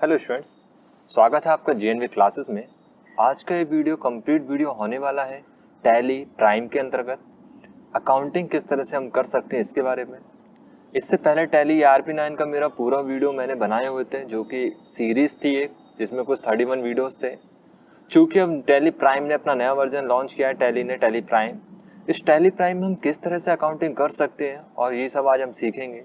Hello students, स्वागत है आपका जेएनवी क्लासेस में। आज का ये वीडियो कंप्लीट वीडियो होने वाला है टैली प्राइम के अंतर्गत अकाउंटिंग किस तरह से हम कर सकते हैं इसके बारे में। इससे पहले टैली ERP9 का मेरा पूरा वीडियो मैंने बनाए हुए थे, जो कि सीरीज़ थी एक, जिसमें कुछ 31 वीडियोस थे। चूँकि अब टैली प्राइम ने अपना नया वर्जन लॉन्च किया है, टैली ने टैली प्राइम। इस टैली प्राइम में हम किस तरह से अकाउंटिंग कर सकते हैं और ये सब आज हम सीखेंगे।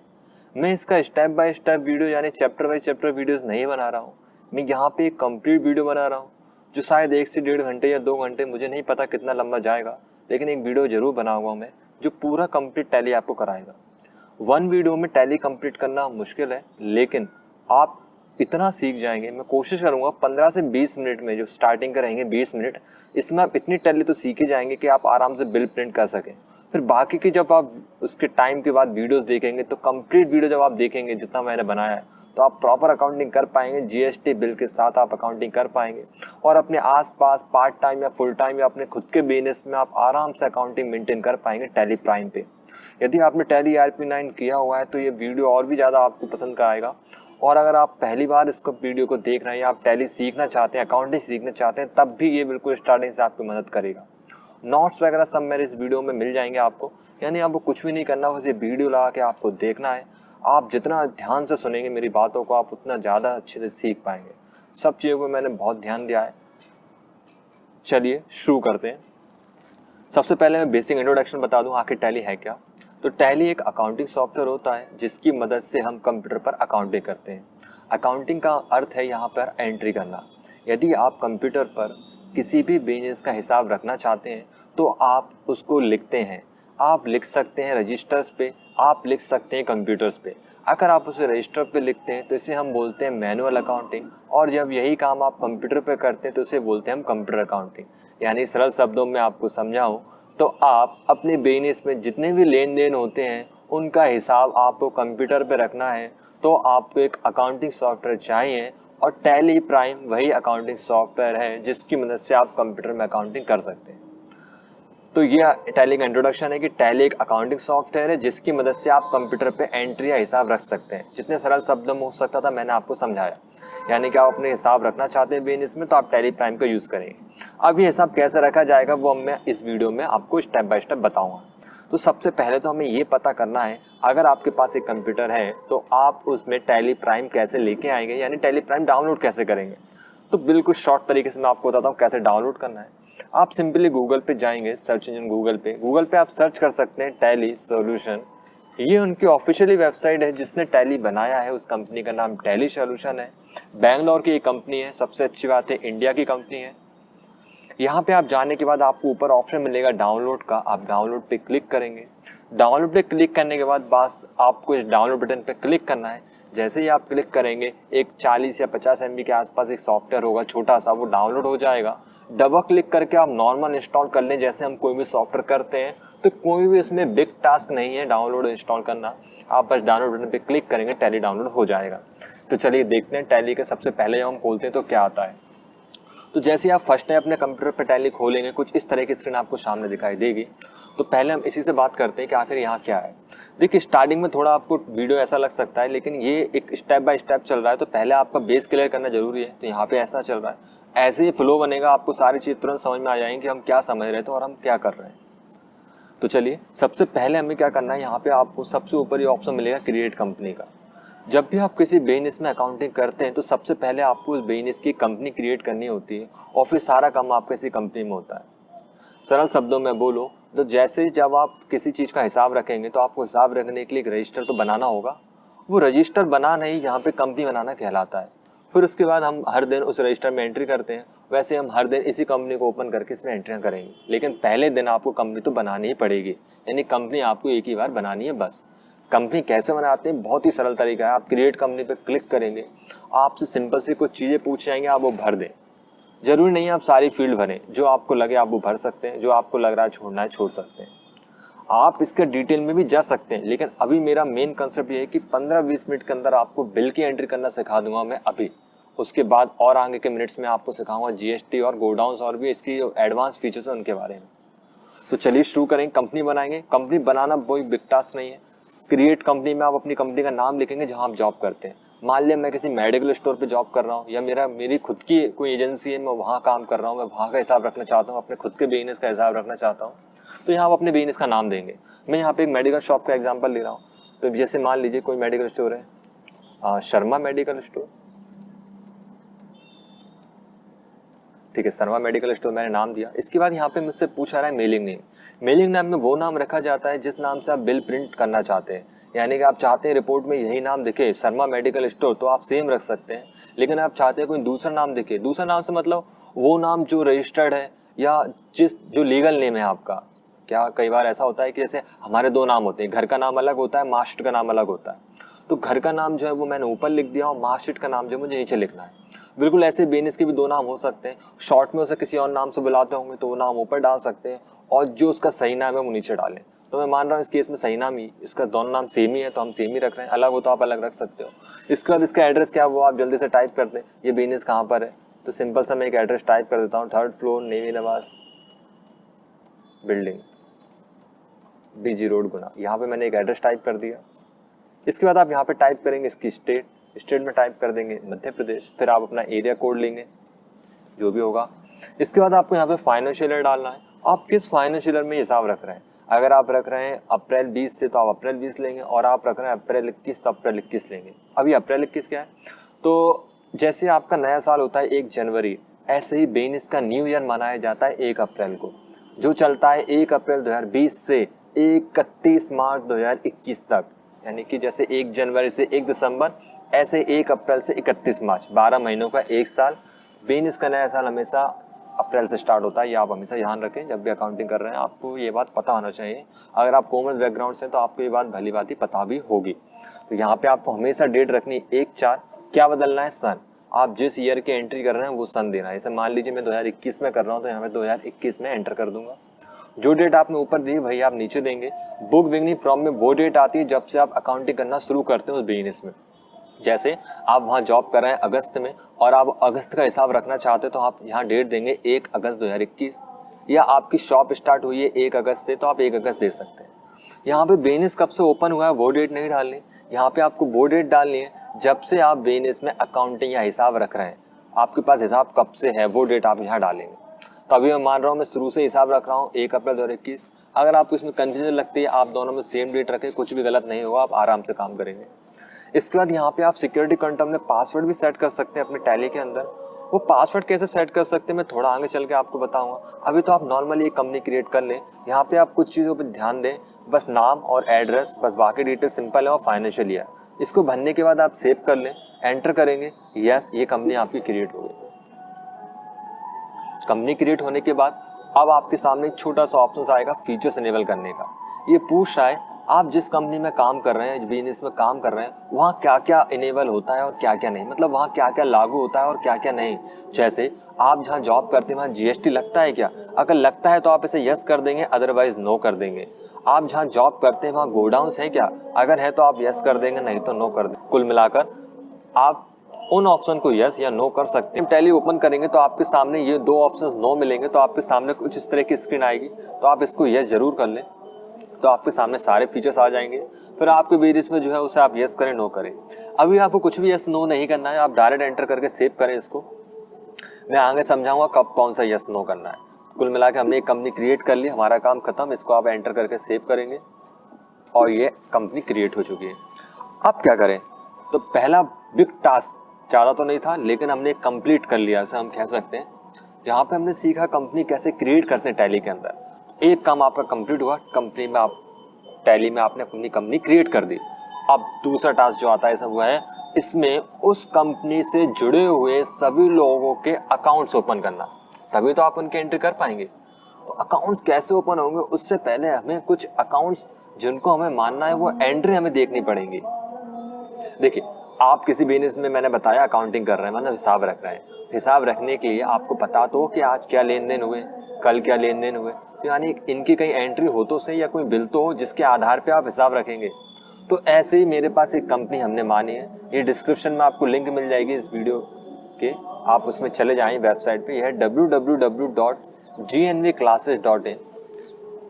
मैं इसका स्टेप बाय स्टेप वीडियो यानी चैप्टर बाय चैप्टर वीडियोस नहीं बना रहा हूँ। मैं यहाँ पे एक कंप्लीट वीडियो बना रहा हूँ जो शायद 1 से 1.5 घंटे या 2 घंटे, मुझे नहीं पता कितना लंबा जाएगा, लेकिन एक वीडियो जरूर बनाऊंगा मैं जो पूरा कंप्लीट टैली आपको कराएगा। 1 वीडियो में टैली कंप्लीट करना मुश्किल है, लेकिन आप इतना सीख जाएंगे। मैं कोशिश करूंगा 15 से 20 मिनट में, जो स्टार्टिंग के रहेंगे 20 मिनट, इसमें आप इतनी टैली तो सीख ही जाएंगे कि आप आराम से बिल प्रिंट कर सकें। फिर बाकी की जब आप उसके टाइम के बाद वीडियोस देखेंगे तो कंप्लीट वीडियो जब आप देखेंगे जितना मैंने बनाया है, तो आप प्रॉपर अकाउंटिंग कर पाएंगे। GST बिल के साथ आप अकाउंटिंग कर पाएंगे और अपने आसपास पार्ट टाइम या फुल टाइम या अपने खुद के बिजनेस में आप आराम से अकाउंटिंग मेंटेन कर पाएंगे टैली प्राइम पे। यदि आपने टैली ERP9 किया हुआ है तो ये वीडियो और भी ज़्यादा आपको पसंद का आएगा। और अगर आप पहली बार इसको वीडियो को देख रहे हैं या आप टैली सीखना चाहते हैं, अकाउंटिंग सीखना चाहते हैं, तब भी ये बिल्कुल स्टार्टिंग से आपकी मदद करेगा। नोट्स वगैरह सब मेरे इस वीडियो में मिल जाएंगे आपको, यानी आपको कुछ भी नहीं करना, बस ये वीडियो लगा के आपको देखना है। आप जितना ध्यान से सुनेंगे मेरी बातों को, आप उतना ज़्यादा अच्छे से सीख पाएंगे। सब चीज़ों पर मैंने बहुत ध्यान दिया है। चलिए शुरू करते हैं। सबसे पहले मैं बेसिक इंट्रोडक्शन बता दूं आखिर टैली है क्या। तो टैली एक अकाउंटिंग सॉफ्टवेयर होता है जिसकी मदद से हम कंप्यूटर पर अकाउंटिंग करते हैं। अकाउंटिंग का अर्थ है यहाँ पर एंट्री करना। यदि आप कंप्यूटर पर किसी भी बिजनेस का हिसाब रखना चाहते हैं तो आप उसको लिखते हैं। आप लिख सकते हैं रजिस्टर्स पे, आप लिख सकते हैं कंप्यूटर्स पे। अगर आप उसे रजिस्टर पे लिखते हैं तो इसे हम बोलते हैं मैनुअल अकाउंटिंग, और जब यही काम आप कंप्यूटर पे करते हैं तो इसे बोलते हैं हम कंप्यूटर अकाउंटिंग। यानी सरल शब्दों में आपको समझाऊं तो आप अपने बिजनेस में जितने भी लेन देन होते हैं उनका हिसाब आपको कंप्यूटर पे रखना है, तो आपको एक अकाउंटिंग सॉफ्टवेयर चाहिए, और टैली प्राइम वही अकाउंटिंग सॉफ्टवेयर है जिसकी मदद से आप कंप्यूटर में अकाउंटिंग कर सकते हैं। तो ये टैली का इंट्रोडक्शन है कि टैली एक अकाउंटिंग सॉफ्टवेयर है जिसकी मदद से आप कंप्यूटर पे एंट्री या हिसाब रख सकते हैं। जितने सरल शब्दों में हो सकता था मैंने आपको समझाया। यानी कि आप अपने हिसाब रखना चाहते हैं बिजनेस में तो आप टैली प्राइम का यूज़ करेंगे। अब ये हिसाब कैसे रखा जाएगा वो मैं इस वीडियो में आपको स्टेप बाय स्टेप बताऊँगा। तो सबसे पहले तो हमें ये पता करना है, अगर आपके पास एक कंप्यूटर है तो आप उसमें टैली प्राइम कैसे लेके आएंगे, यानी टैली प्राइम डाउनलोड कैसे करेंगे। तो बिल्कुल शॉर्ट तरीके से मैं आपको बताता हूँ कैसे डाउनलोड करना है। आप सिंपली गूगल पे जाएंगे, सर्च इंजन गूगल पे आप सर्च कर सकते हैं टैली सॉल्यूशन। ये उनकी ऑफिशियली वेबसाइट है जिसने टैली बनाया है, उस कंपनी का नाम टैली सॉल्यूशन है। बैंगलोर की ये कंपनी है, सबसे अच्छी बात है इंडिया की कंपनी है। यहाँ पे आप जाने के बाद आपको ऊपर ऑप्शन मिलेगा डाउनलोड का, आप डाउनलोड पे क्लिक करेंगे। डाउनलोड पे क्लिक करने के बाद बस आपको इस डाउनलोड बटन पे क्लिक करना है। जैसे ही आप क्लिक करेंगे एक 40 या 50 MB के आसपास एक सॉफ्टवेयर होगा छोटा सा, वो डाउनलोड हो जाएगा। डबल क्लिक करके आप नॉर्मल इंस्टॉल कर लें जैसे हम कोई भी सॉफ्टवेयर करते हैं। तो कोई भी इसमें बिग टास्क नहीं है डाउनलोड इंस्टॉल करना, आप बस डाउनलोड बटन पे क्लिक करेंगे, टैली डाउनलोड हो जाएगा। तो चलिए देखते हैं टैली के सबसे पहले जब हम खोलते हैं तो क्या आता है। तो जैसे ही आप फर्स्ट टाइम अपने कंप्यूटर पर टैली खोलेंगे कुछ इस तरह की स्क्रीन आपको सामने दिखाई देगी। तो पहले हम इसी से बात करते हैं कि आखिर यहाँ क्या है। देखिए स्टार्टिंग में थोड़ा आपको वीडियो ऐसा लग सकता है, लेकिन ये एक स्टेप बाय स्टेप चल रहा है, तो पहले आपका बेस क्लियर करना जरूरी है। तो यहाँ पे ऐसा चल रहा है, ऐसे ही फ्लो बनेगा, आपको सारी चीज़ तुरंत समझ में आ जाएंगी कि हम क्या समझ रहे थे और हम क्या कर रहे हैं। तो चलिए सबसे पहले हमें क्या करना है, यहाँ पे आपको सबसे ऊपर ये ऑप्शन मिलेगा क्रिएट कंपनी का। जब भी आप किसी बिजनेस में अकाउंटिंग करते हैं तो सबसे पहले आपको उस बिजनेस की कंपनी क्रिएट करनी होती है, और फिर सारा काम आपके इसी कंपनी में होता है। सरल शब्दों में बोलो तो जैसे जब आप किसी चीज़ का हिसाब रखेंगे तो आपको हिसाब रखने के लिए एक रजिस्टर तो बनाना होगा। वो रजिस्टर बनाना ही यहाँ पे कंपनी बनाना कहलाता है। फिर उसके बाद हम हर दिन उस रजिस्टर में एंट्री करते हैं। वैसे हम हर दिन इसी कंपनी को ओपन करके इसमें एंट्रियाँ करेंगे, लेकिन पहले दिन आपको कंपनी तो बनानी ही पड़ेगी, यानी कंपनी आपको एक ही बार बनानी है बस। कंपनी कैसे बनाते हैं, बहुत ही सरल तरीका है। आप क्रिएट कंपनी पे क्लिक करेंगे, आपसे सिंपल सी कुछ चीज़ें पूछ जाएंगे, आप वो भर दें। जरूरी नहीं है आप सारी फील्ड भरें, जो आपको लगे आप वो भर सकते हैं, जो आपको लग रहा है छोड़ना है छोड़ सकते हैं। आप इसके डिटेल में भी जा सकते हैं, लेकिन अभी मेरा मेन कंसेप्ट ये है कि 15-20 मिनट के अंदर आपको बिल की एंट्री करना सिखा दूंगा मैं अभी। उसके बाद और आगे के मिनट्स में आपको सिखाऊंगा GST और गोडाउन्स और भी इसकी जो एडवांस फीचर्स है उनके बारे में। तो चलिए शुरू करेंगे, कंपनी बनाएंगे। कंपनी बनाना कोई बिग टास्क नहीं है। क्रिएट कंपनी में आप अपनी कंपनी का नाम लिखेंगे जहां आप जॉब करते हैं। मान लिया मैं किसी मेडिकल स्टोर पे जॉब कर रहा हूँ, या मेरी खुद की कोई एजेंसी है, मैं वहाँ काम कर रहा हूँ, मैं वहाँ का हिसाब रखना चाहता हूँ, अपने खुद के बिजनेस का हिसाब रखना चाहता हूँ, तो यहाँ आप अपने बिजनेस का नाम देंगे। मैं यहाँ पे एक मेडिकल शॉप का एग्जांपल ले रहा हूँ। तो जैसे मान लीजिए कोई मेडिकल स्टोर है, शर्मा मेडिकल स्टोर, ठीक है, शर्मा मेडिकल स्टोर मैंने नाम दिया। इसके बाद यहाँ पे मुझसे पूछा रहा है मेलिंग नेम। मेलिंग नेम में वो नाम रखा जाता है जिस नाम से आप बिल प्रिंट करना चाहते हैं, यानी कि आप चाहते हैं रिपोर्ट में यही नाम दिखे शर्मा मेडिकल स्टोर, तो आप सेम रख सकते हैं। लेकिन आप चाहते हैं कोई दूसरा नाम दिखे, दूसरा नाम से मतलब वो नाम जो रजिस्टर्ड है या जो लीगल नेम है आपका। क्या कई बार ऐसा होता है कि जैसे हमारे दो नाम होते हैं, घर का नाम अलग होता है, मार्कशीट का नाम अलग होता है, तो घर का नाम जो है वो मैंने ऊपर लिख दिया और मार्कशीट का नाम जो मुझे नीचे लिखना है। बिल्कुल ऐसे बिजनेस के भी दो नाम हो सकते हैं, शॉर्ट में उसे किसी और नाम से बुलाते होंगे तो वो नाम ऊपर डाल सकते हैं और जो उसका सही नाम है वो नीचे डालें। तो मैं मान रहा हूँ इस केस में सही नाम ही, इसका दोनों नाम सेम ही है तो हम सेम ही रख रहे हैं, अलग हो तो आप अलग रख सकते हो। इसके बाद इसका एड्रेस क्या है वो आप जल्दी से टाइप कर दें, ये बिजनेस कहाँ पर है। तो सिंपल सा मैं एक एड्रेस टाइप कर देता हूँ, 3rd floor navy Nawaz building, BG road Guna. यहाँ पे मैंने एक एड्रेस टाइप कर दिया। इसके बाद आप यहाँ पे टाइप करेंगे इसकी स्टेट में टाइप कर देंगे मध्य प्रदेश, फिर आप अपना एरिया कोड लेंगे जो भी होगा। इसके बाद आपको यहाँ पे फाइनेंशियल ईयर डालना है, आप किस फाइनेंशियल ईयर में हिसाब रख रहे हैं। अगर आप रख रहे हैं अप्रैल 20 से तो आप अप्रैल 20 लेंगे, और आप रख रहे हैं अप्रैल 21 तो अप्रैल 21 लेंगे। अभी अप्रैल 21 क्या है, तो जैसे आपका नया साल होता है 1 जनवरी, ऐसे ही बिजनेस का न्यू ईयर मनाया जाता है 1 अप्रैल को, जो चलता है 1 अप्रैल 2020 से 31 मार्च 2021 तक। यानी कि जैसे 1 जनवरी से 1 दिसंबर, ऐसे 1 अप्रैल से 31 मार्च, 12 महीनों का एक साल। बिजनेस का नया साल हमेशा अप्रैल से स्टार्ट होता है, ये आप हमेशा ध्यान रखें जब भी अकाउंटिंग कर रहे हैं, आपको ये बात पता होना चाहिए। अगर आप कॉमर्स बैकग्राउंड से तो आपको ये बात भली बात ही पता भी होगी। तो यहाँ पे आपको हमेशा डेट रखनी 1/4, क्या बदलना है सन, आप जिस ईयर की एंट्री कर रहे हैं वो सन देना है। जैसे मान लीजिए मैं 2021 में कर रहा हूँ तो यहाँ पे 2021 में एंटर कर दूंगा। जो डेट आपने ऊपर दी वही आप नीचे देंगे। बुक बिगनिंग फ्रॉम में वो डेट आती है जब से आप अकाउंटिंग करना शुरू करते हैं उस बिजनेस में। जैसे आप वहाँ जॉब कर रहे हैं अगस्त में और आप अगस्त का हिसाब रखना चाहते हो तो आप यहाँ डेट देंगे 1 अगस्त 2021, या आपकी शॉप स्टार्ट हुई है 1 अगस्त से तो आप 1 अगस्त दे सकते हैं। यहाँ पे बिजनेस कब से ओपन हुआ है वो डेट नहीं डालनी, यहाँ पे आपको वो डेट डालनी है जब से आप बिजनेस में अकाउंटिंग या हिसाब रख रहे हैं, आपके पास हिसाब कब से है वो डेट आप यहाँ डालेंगे। तो अभी मैं मान रहा हूँ मैं शुरू से हिसाब रख रहा हूँ 1 अप्रैल 2021। अगर आपको इसमें कंफ्यूजन लगती है आप दोनों में सेम डेट रखें, कुछ भी गलत नहीं होगा, आप आराम से काम करेंगे। इसके बाद यहाँ पे आप सिक्योरिटी कंट्रोल में पासवर्ड भी सेट कर सकते हैं अपने टैली के अंदर। वो पासवर्ड कैसे सेट कर सकते हैं मैं थोड़ा आगे चल के आपको बताऊंगा। अभी तो आप नॉर्मली एक कंपनी क्रिएट कर लें, यहाँ पे आप कुछ चीज़ों पर ध्यान दें, बस नाम और एड्रेस, बस बाकी डिटेल सिंपल है और फाइनेंशियल ईयर। इसको भरने के बाद आप सेव कर लें, एंटर करेंगे, यस ये कंपनी आपकी क्रिएट हो गई। कंपनी क्रिएट होने के बाद अब आपके सामने एक छोटा सा ऑप्शन आएगा फीचर्स इनेबल करने का। ये पूछ रहा है आप जिस कंपनी में काम कर रहे हैं, बिजनेस में काम कर रहे हैं, वहाँ क्या क्या इनेबल होता है और क्या क्या नहीं, मतलब वहाँ क्या क्या लागू होता है और क्या क्या नहीं। जैसे आप जहाँ जॉब करते हैं वहाँ GST लगता है क्या, अगर लगता है तो आप इसे यस कर देंगे, अदरवाइज नो कर देंगे। आप जहाँ जॉब करते हैं वहाँ गोडाउन्स है क्या, अगर है तो आप यस कर देंगे, नहीं तो नो कर देंगे। कुल मिलाकर आप उन ऑप्शन को यस या नो कर सकते हैं। टैली ओपन करेंगे तो आपके सामने ये दो ऑप्शंस नो मिलेंगे, तो आपके सामने कुछ इस तरह की स्क्रीन आएगी, तो आप इसको यस जरूर कर लें, तो आपके सामने सारे फीचर्स आ जाएंगे। फिर आपके बिजनेस में जो है उसे आप यस करें नो करें। अभी आपको कुछ भी यस नो नहीं करना है, आप डायरेक्ट एंटर करके सेव करें इसको। मैं आगे समझाऊंगा कब कौन सा यस नो करना है। कुल मिला के हमने एक कंपनी क्रिएट कर ली, हमारा काम खत्म। इसको आप एंटर करके सेव करेंगे और ये कंपनी क्रिएट हो चुकी है। अब क्या करें, तो पहला बिग टास्क ज़्यादा तो नहीं था लेकिन हमने कंप्लीट कर लिया, ऐसा हम कह सकते हैं। यहाँ पे हमने सीखा कंपनी कैसे क्रिएट करते हैं टैली के अंदर। एक काम आपका कंप्लीट हुआ, कंपनी में आप टैली में आपने अपनी कंपनी क्रिएट कर दी। अब दूसरा टास्क जो आता है सब वो है इसमें उस कंपनी से जुड़े हुए सभी लोगों के अकाउंट्स ओपन करना, तभी तो आप उनके एंट्री कर पाएंगे। तो अकाउंट्स कैसे ओपन होंगे, उससे पहले हमें कुछ अकाउंट्स जिनको हमें मानना है वो एंट्री हमें देखनी पड़ेंगी। देखिए आप किसी बिजनेस में, मैंने बताया अकाउंटिंग कर रहे हैं मतलब हिसाब रख रहे हैं। हिसाब रखने के लिए आपको पता तो कि आज क्या लेन देन हुए, कल क्या लेन देन हुए, तो यानी इनकी कहीं एंट्री हो तो सही या कोई बिल तो हो जिसके आधार पे आप हिसाब रखेंगे। तो ऐसे ही मेरे पास एक कंपनी हमने मानी है, ये डिस्क्रिप्शन में आपको लिंक मिल जाएगी इस वीडियो के, आप उसमें चले जाएं वेबसाइट पे, यह है www.gnvclasses.in।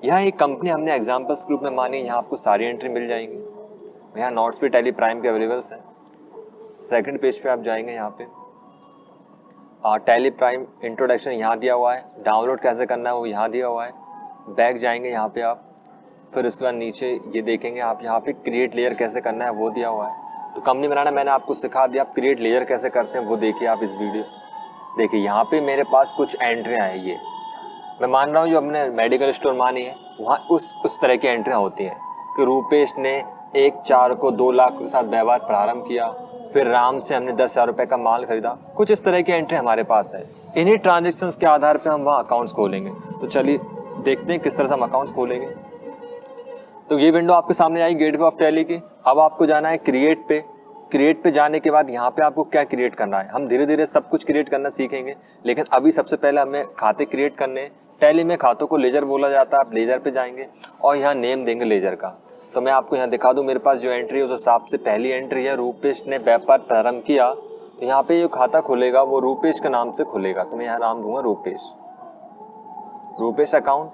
यहाँ एक कंपनी हमने एग्जाम्पल्स ग्रुप में मानी, यहाँ आपको सारी एंट्री मिल जाएंगी। यहाँ नोट्स भी टैली प्राइम के अवेलेबल्स हैं। सेकंड पेज पे आप जाएंगे, यहाँ पे टैली प्राइम इंट्रोडक्शन यहाँ दिया हुआ है, डाउनलोड कैसे करना है वो यहाँ दिया हुआ है। बैक जाएंगे यहाँ पे आप, फिर उसके बाद नीचे ये देखेंगे आप, यहाँ पे क्रिएट लेयर कैसे करना है वो दिया हुआ है। तो कंपनी बनाना मैंने आपको सिखा दिया, आप क्रिएट लेयर कैसे करते हैं वो देखिए आप इस वीडियो। देखिए यहाँ पे मेरे पास कुछ एंट्रियाँ हैं, ये मैं मान रहा हूँ जो हमने मेडिकल स्टोर मानी है वहाँ उस तरह की एंट्रियाँ होती हैं कि रूपेश ने 1/4 को 2 लाख के साथ व्यवहार प्रारंभ किया, फिर राम से हमने 10,000 रुपये का माल खरीदा। कुछ इस तरह की एंट्री हमारे पास है। इन्हीं ट्रांजेक्शन्स के आधार पे हम वहाँ अकाउंट्स खोलेंगे। तो चलिए देखते हैं किस तरह से हम अकाउंट्स खोलेंगे। तो ये विंडो आपके सामने आई गेटवे ऑफ टैली की। अब आपको जाना है क्रिएट पे। क्रिएट पे जाने के बाद यहाँ पे आपको क्या क्रिएट करना है, हम धीरे धीरे सब कुछ क्रिएट करना सीखेंगे, लेकिन अभी सबसे पहले हमें खाते क्रिएट करने हैं। टैली में खातों को लेजर बोला जाता है। आप लेजर पे जाएंगे और यहाँ नेम देंगे लेजर का। तो मैं आपको यहाँ दिखा दूँ, मेरे पास जो एंट्री है उस हिसाब से पहली एंट्री है रूपेश ने व्यापार प्रारंभ किया। तो यहाँ पे जो खाता खुलेगा वो रूपेश के नाम से खुलेगा। तो मैं यहाँ नाम दूंगा रूपेश। रूपेश अकाउंट।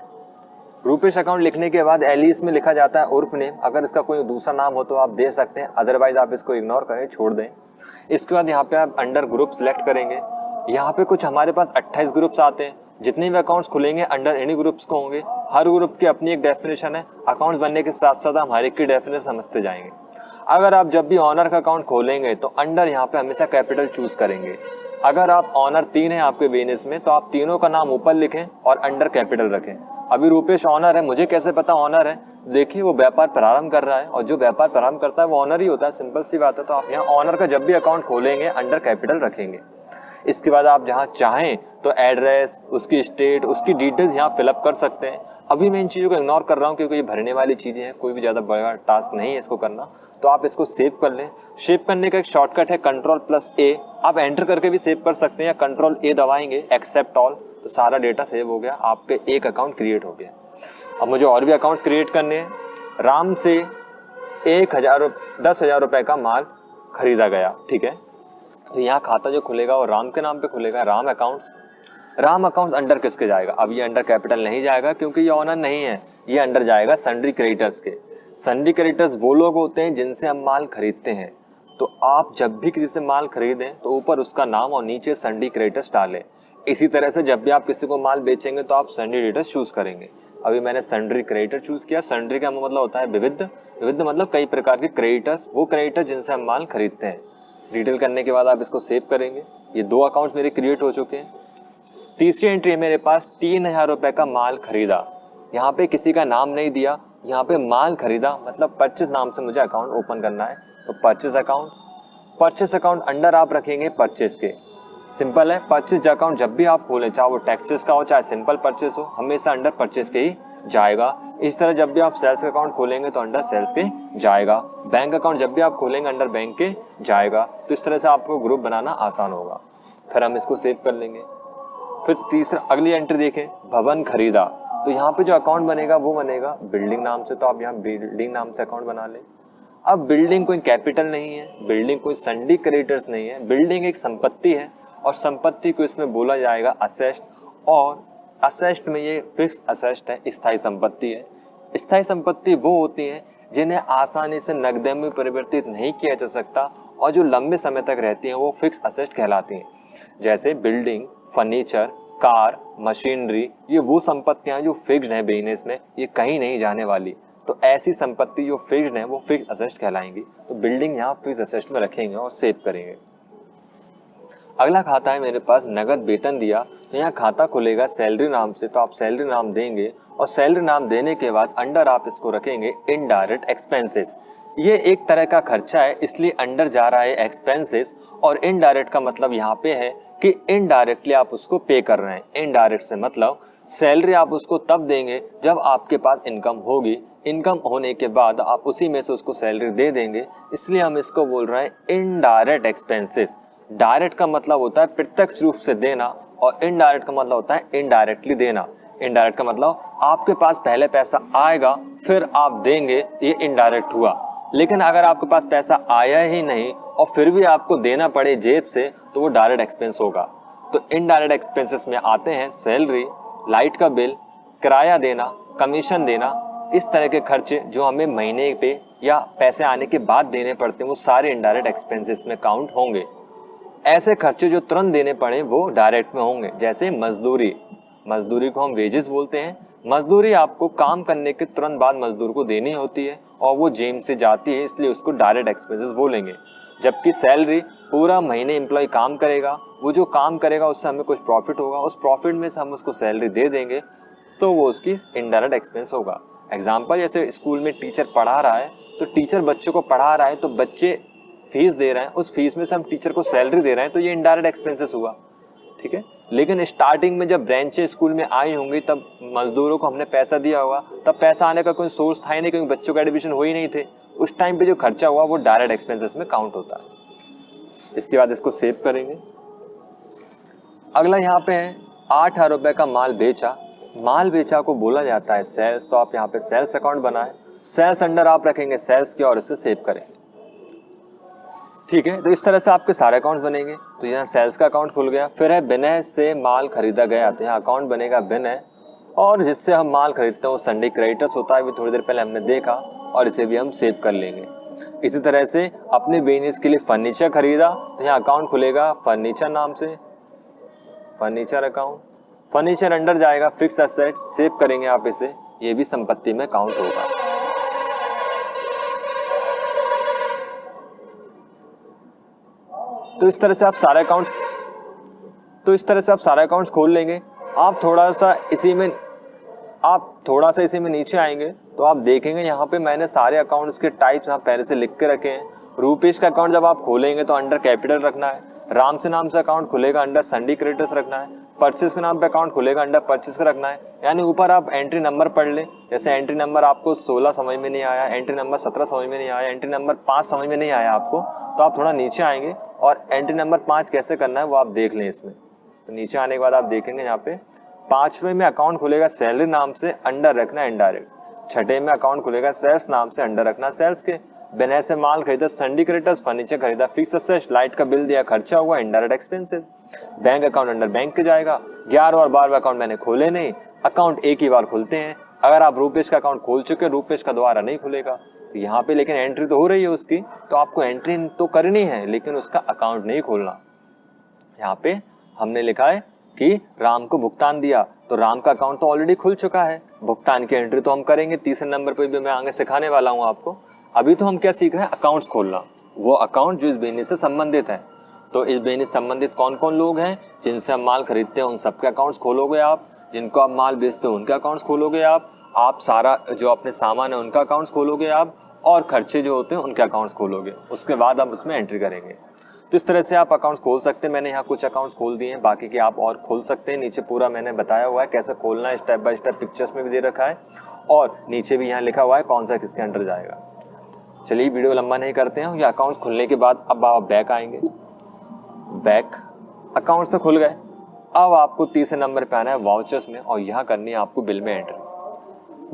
रूपेश अकाउंट लिखने के बाद एलिस में लिखा जाता है उर्फ नेम। अगर इसका कोई दूसरा नाम हो तो आप दे सकते हैं, अदरवाइज आप इसको इग्नोर करें, छोड़ दें। इसके बाद यहाँ पे आप अंडर ग्रुप सिलेक्ट करेंगे। यहाँ पे कुछ हमारे पास 28 ग्रुप्स आते हैं। जितने भी अकाउंट्स खुलेंगे अंडर इन्हीं ग्रुप्स को होंगे। हर ग्रुप की अपनी एक डेफिनेशन है। अकाउंट्स बनने के साथ साथ हम हर एक की डेफिनेशन समझते जाएंगे। अगर आप जब भी ऑनर का अकाउंट खोलेंगे तो अंडर यहाँ पे हमेशा कैपिटल चूज करेंगे। अगर आप ऑनर 3 हैं आपके बिजनेस में तो आप तीनों का नाम ऊपर लिखें और अंडर कैपिटल रखें। अभी रूपेश ऑनर है, मुझे कैसे पता ऑनर है? देखिए वो व्यापार प्रारंभ कर रहा है और जो व्यापार प्रारंभ करता है वो ऑनर ही होता है, सिंपल सी बात है। तो आप यहाँ ऑनर का जब भी अकाउंट खोलेंगे अंडर कैपिटल रखेंगे। इसके बाद आप जहाँ चाहें तो एड्रेस, उसकी स्टेट, उसकी डिटेल्स यहाँ फिलअप कर सकते हैं। अभी मैं इन चीज़ों को इग्नोर कर रहा हूँ क्योंकि ये भरने वाली चीज़ें हैं, कोई भी ज़्यादा बड़ा टास्क नहीं है इसको करना। तो आप इसको सेव कर लें। सेव करने का एक शॉर्टकट है Ctrl+A। आप एंटर करके भी सेव कर सकते हैं या Ctrl+A दबाएंगे, एक्सेप्ट ऑल, तो सारा डेटा सेव हो गया, आपके एक अकाउंट क्रिएट हो गया। अब मुझे और भी अकाउंट्स क्रिएट करने हैं। राम से 10,000 रुपये का माल खरीदा गया, ठीक है। तो यहाँ खाता जो खुलेगा वो राम के नाम पे खुलेगा, Ram accounts. Ram accounts under किसके जाएगा? अब ये अंडर कैपिटल नहीं जाएगा क्योंकि ये ऑनर नहीं है, ये अंडर जाएगा सन्ड्री क्रेडिटर्स के। सन्ड्री क्रेडिटर्स वो लोग होते हैं जिनसे हम माल खरीदते हैं। तो आप जब भी किसी से माल खरीदें तो ऊपर उसका नाम और नीचे सन्ड्री क्रेडिटर्स डालें। इसी तरह से जब भी आप किसी को माल बेचेंगे तो आप सन्ड्री क्रेडिटर्स चूज करेंगे। अभी मैंने सन्ड्री क्रेडिटर चूज किया। सन्ड्री का मतलब होता है विविध। विविध मतलब कई प्रकार के क्रेडिटर्स, वो क्रेडिटर जिनसे हम माल खरीदते हैं। डिटेल करने के बाद आप इसको सेव करेंगे। ये 2 अकाउंट्स मेरे क्रिएट हो चुके हैं। तीसरी एंट्री है मेरे पास 3,000 रुपये का माल खरीदा। यहाँ पे किसी का नाम नहीं दिया, यहाँ पे माल खरीदा मतलब परचेज नाम से मुझे अकाउंट ओपन करना है। तो purchase accounts, purchase account under आप रखेंगे परचेज के। सिंपल है, परचेज अकाउंट जब भी आप खोलें, चाहे वो टैक्सेस का हो चाहे सिंपल परचेज हो, हमेशा अंडर परचेज के ही जाएगा। इस तरह जब भी आप सेल्स का अकाउंट खोलेंगे तो अंडर सेल्स के जाएगा। बैंक अकाउंट जब भी आप खोलेंगे अंडर बैंक के जाएगा। तो इस तरह से आपको ग्रुप बनाना आसान होगा। फिर हम इसको सेव कर लेंगे। फिर तीसरा अगली एंट्री देखें, भवन खरीदा। तो यहाँ पे जो अकाउंट बनेगा वो बनेगा बिल्डिंग नाम से। तो आप यहाँ बिल्डिंग नाम से अकाउंट बना लें। अब बिल्डिंग कोई कैपिटल नहीं है, बिल्डिंग कोई सन्ड्री क्रेडिटर्स नहीं है, बिल्डिंग एक संपत्ति है और संपत्ति को इसमें बोला जाएगा असेस्ट। और असेस्ट में ये फिक्स असेस्ट है, स्थायी संपत्ति है। स्थायी संपत्ति वो होती है जिन्हें आसानी से नकद में परिवर्तित नहीं किया जा सकता और जो लंबे समय तक रहती हैं वो फिक्स असेस्ट कहलाती हैं। जैसे बिल्डिंग, फर्नीचर, कार, मशीनरी, ये वो संपत्तियां जो फिक्स्ड हैं बिजनेस में, ये कहीं नहीं जाने वाली। तो ऐसी संपत्ति जो फिक्स्ड है वो फिक्स असेस्ट कहलाएंगी। तो बिल्डिंग यहाँ फिक्स असेस्ट में रखेंगे और सेव करेंगे। अगला खाता है मेरे पास नगद वेतन दिया। तो यहाँ खाता खुलेगा सैलरी नाम से। तो आप सैलरी नाम देंगे और सैलरी नाम देने के बाद अंडर आप इसको रखेंगे इनडायरेक्ट एक्सपेंसेस। ये एक तरह का खर्चा है इसलिए अंडर जा रहा है एक्सपेंसेस। और इनडायरेक्ट का मतलब यहाँ पे है कि इनडायरेक्टली आप उसको पे कर रहे हैं। इनडायरेक्ट से मतलब सैलरी आप उसको तब देंगे जब आपके पास इनकम होगी। इनकम होने के बाद आप उसी में से उसको सैलरी दे देंगे, इसलिए हम इसको बोल रहे हैं इनडायरेक्ट एक्सपेंसेस। डायरेक्ट का मतलब होता है प्रत्यक्ष रूप से देना और इनडायरेक्ट का मतलब होता है इनडायरेक्टली देना। इनडायरेक्ट का मतलब आपके पास पहले पैसा आएगा फिर आप देंगे, ये इनडायरेक्ट हुआ। लेकिन अगर आपके पास पैसा आया ही नहीं और फिर भी आपको देना पड़े जेब से तो वो डायरेक्ट एक्सपेंस होगा। तो इनडायरेक्ट एक्सपेंसेस में आते हैं सैलरी, लाइट का बिल, किराया देना, कमीशन देना, इस तरह के खर्चे जो हमें महीने पे या पैसे आने के बाद देने पड़ते हैं वो सारे इनडायरेक्ट एक्सपेंसेस में काउंट होंगे। ऐसे खर्चे जो तुरंत देने पड़े वो डायरेक्ट में होंगे, जैसे मजदूरी को हम वेजेस बोलते हैं। मजदूरी आपको काम करने के तुरंत बाद मजदूर को देनी होती है और वो जेब से जाती है, इसलिए उसको डायरेक्ट एक्सपेंसेस बोलेंगे। जबकि सैलरी पूरा महीने एम्प्लॉय काम करेगा, वो जो काम करेगा उससे हमें कुछ प्रॉफिट होगा, उस प्रॉफिट में से हम उसको सैलरी दे देंगे तो वो उसकी इनडायरेक्ट एक्सपेंस होगा। एग्जाम्पल, जैसे स्कूल में टीचर पढ़ा रहा है तो टीचर बच्चों को पढ़ा रहा है तो बच्चे फीस दे रहे हैं, उस फीस में से हम टीचर को सैलरी दे रहे हैं तो ये इनडायरेक्ट एक्सपेंसेस हुआ, ठीक है। लेकिन स्टार्टिंग में जब ब्रांचेस स्कूल में आई होंगी तब मजदूरों को हमने पैसा दिया होगा, तब पैसा आने का कोई सोर्स था ही नहीं क्योंकि बच्चों का एडमिशन हो ही नहीं थे। उस टाइम पे जो खर्चा हुआ वो डायरेक्ट एक्सपेंसेस में काउंट होता है। इसके बाद इसको सेव करेंगे। अगला यहाँ पे है 8,000 रुपए का माल बेचा को बोला जाता है सेल्स, तो आप यहाँ पे सेल्स अकाउंट बनाए, सेल्स अंडर आप रखेंगे सेल्स के और इसे सेव करें, ठीक है। तो इस तरह से आपके सारे अकाउंट्स बनेंगे। तो यहाँ सेल्स का अकाउंट खुल गया। फिर है विनय से माल खरीदा गया, तो यहाँ अकाउंट बनेगा विनय, और जिससे हम माल खरीदते हैं वो संडे क्रेडिटर्स होता है, भी थोड़ी देर पहले हमने देखा, और इसे भी हम सेव कर लेंगे। इसी तरह से अपने बिजनेस के लिए फर्नीचर खरीदा, तो यहाँ अकाउंट खुलेगा फर्नीचर नाम से, फर्नीचर अकाउंट। फर्नीचर अंडर जाएगा फिक्स एसेट, सेव करेंगे आप इसे, ये भी संपत्ति में काउंट होगा। तो इस तरह से आप सारे अकाउंट्स खोल लेंगे। आप थोड़ा सा इसी में नीचे आएंगे तो आप देखेंगे यहाँ पे मैंने सारे अकाउंट्स के टाइप्स यहाँ पहले से लिख के रखे हैं। रूपेश का अकाउंट जब आप खोलेंगे तो अंडर कैपिटल रखना है, राम से नाम से अकाउंट खुलेगा अंडर संडे क्रेडिटर्स रखना है, परचेस के नाम पे अकाउंट खुलेगा अंडर परचेस का रखना है। यानी ऊपर आप एंट्री नंबर पढ़ ले, जैसे एंट्री नंबर आपको 16 समझ में नहीं आया, एंट्री नंबर 17 समझ में नहीं आया, एंट्री नंबर 5 समझ में नहीं आया आपको, तो आप थोड़ा नीचे आएंगे और एंट्री नंबर 5 कैसे करना है वो आप देख लें इसमें। तो नीचे आने के बाद आप देखेंगे यहाँ पे 5वें में अकाउंट खुलेगा सैलरी नाम से, अंडर रखना इनडायरेक्ट। 6ठे में अकाउंट खुलेगा सेल्स नाम से, अंडर रखना सेल्स के। विनय से माल खरीदा संडे क्रेडिटर्स, फर्नीचर खरीदा फिक्स एसेट, लाइट का बिल दिया खर्चा हुआ indirect expenses. Bank account under bank के जाएगा। 11 और 12 अकाउंट मैंने खोले नहीं, अकाउंट एक ही बार खुलते हैं। अगर आप रूपेश का अकाउंट खोल चुके, रूपेश का दोबारा नहीं खुलेगा। तो यहाँ पे लेकिन एंट्री तो हो रही है उसकी, तो आपको एंट्री तो करनी है लेकिन उसका अकाउंट नहीं खोलना। यहाँ पे हमने लिखा है कि राम को भुगतान दिया, तो राम का अकाउंट तो ऑलरेडी खुल चुका है, भुगतान की एंट्री तो हम करेंगे। तीसरे नंबर पे भी मैं आगे सिखाने वाला हूँ आपको। अभी तो हम क्या सीख रहे हैं, अकाउंट्स खोलना, वो अकाउंट जो इस बिजनेस से संबंधित है। तो इस बिजनेस से संबंधित कौन कौन लोग हैं, जिनसे हम माल खरीदते हैं उन सबके अकाउंट्स खोलोगे आप, जिनको आप माल बेचते हो उनके अकाउंट्स खोलोगे आप सारा जो अपने सामान है उनका अकाउंट्स खोलोगे आप, और खर्चे जो होते हैं उनके अकाउंट्स खोलोगे। उसके बाद आप उसमें एंट्री करेंगे। तो इस तरह से आप अकाउंट्स खोल सकते हैं। मैंने यहाँ कुछ अकाउंट्स खोल दिए हैं, बाकी के आप और खोल सकते हैं। नीचे पूरा मैंने बताया हुआ है कैसे खोलना है, स्टेप बाय स्टेप पिक्चर्स में भी दे रखा है, और नीचे भी यहाँ लिखा हुआ है कौन सा किसके अंडर जाएगा। चलिए वीडियो लंबा नहीं करते हैं। ये अकाउंट्स खुलने के बाद अब आप बैक आएंगे। बैक अकाउंट्स तो खुल गए। अब आपको तीसरे नंबर पे आना है वाउचर्स में, और यहाँ करनी है आपको बिल में एंट्री।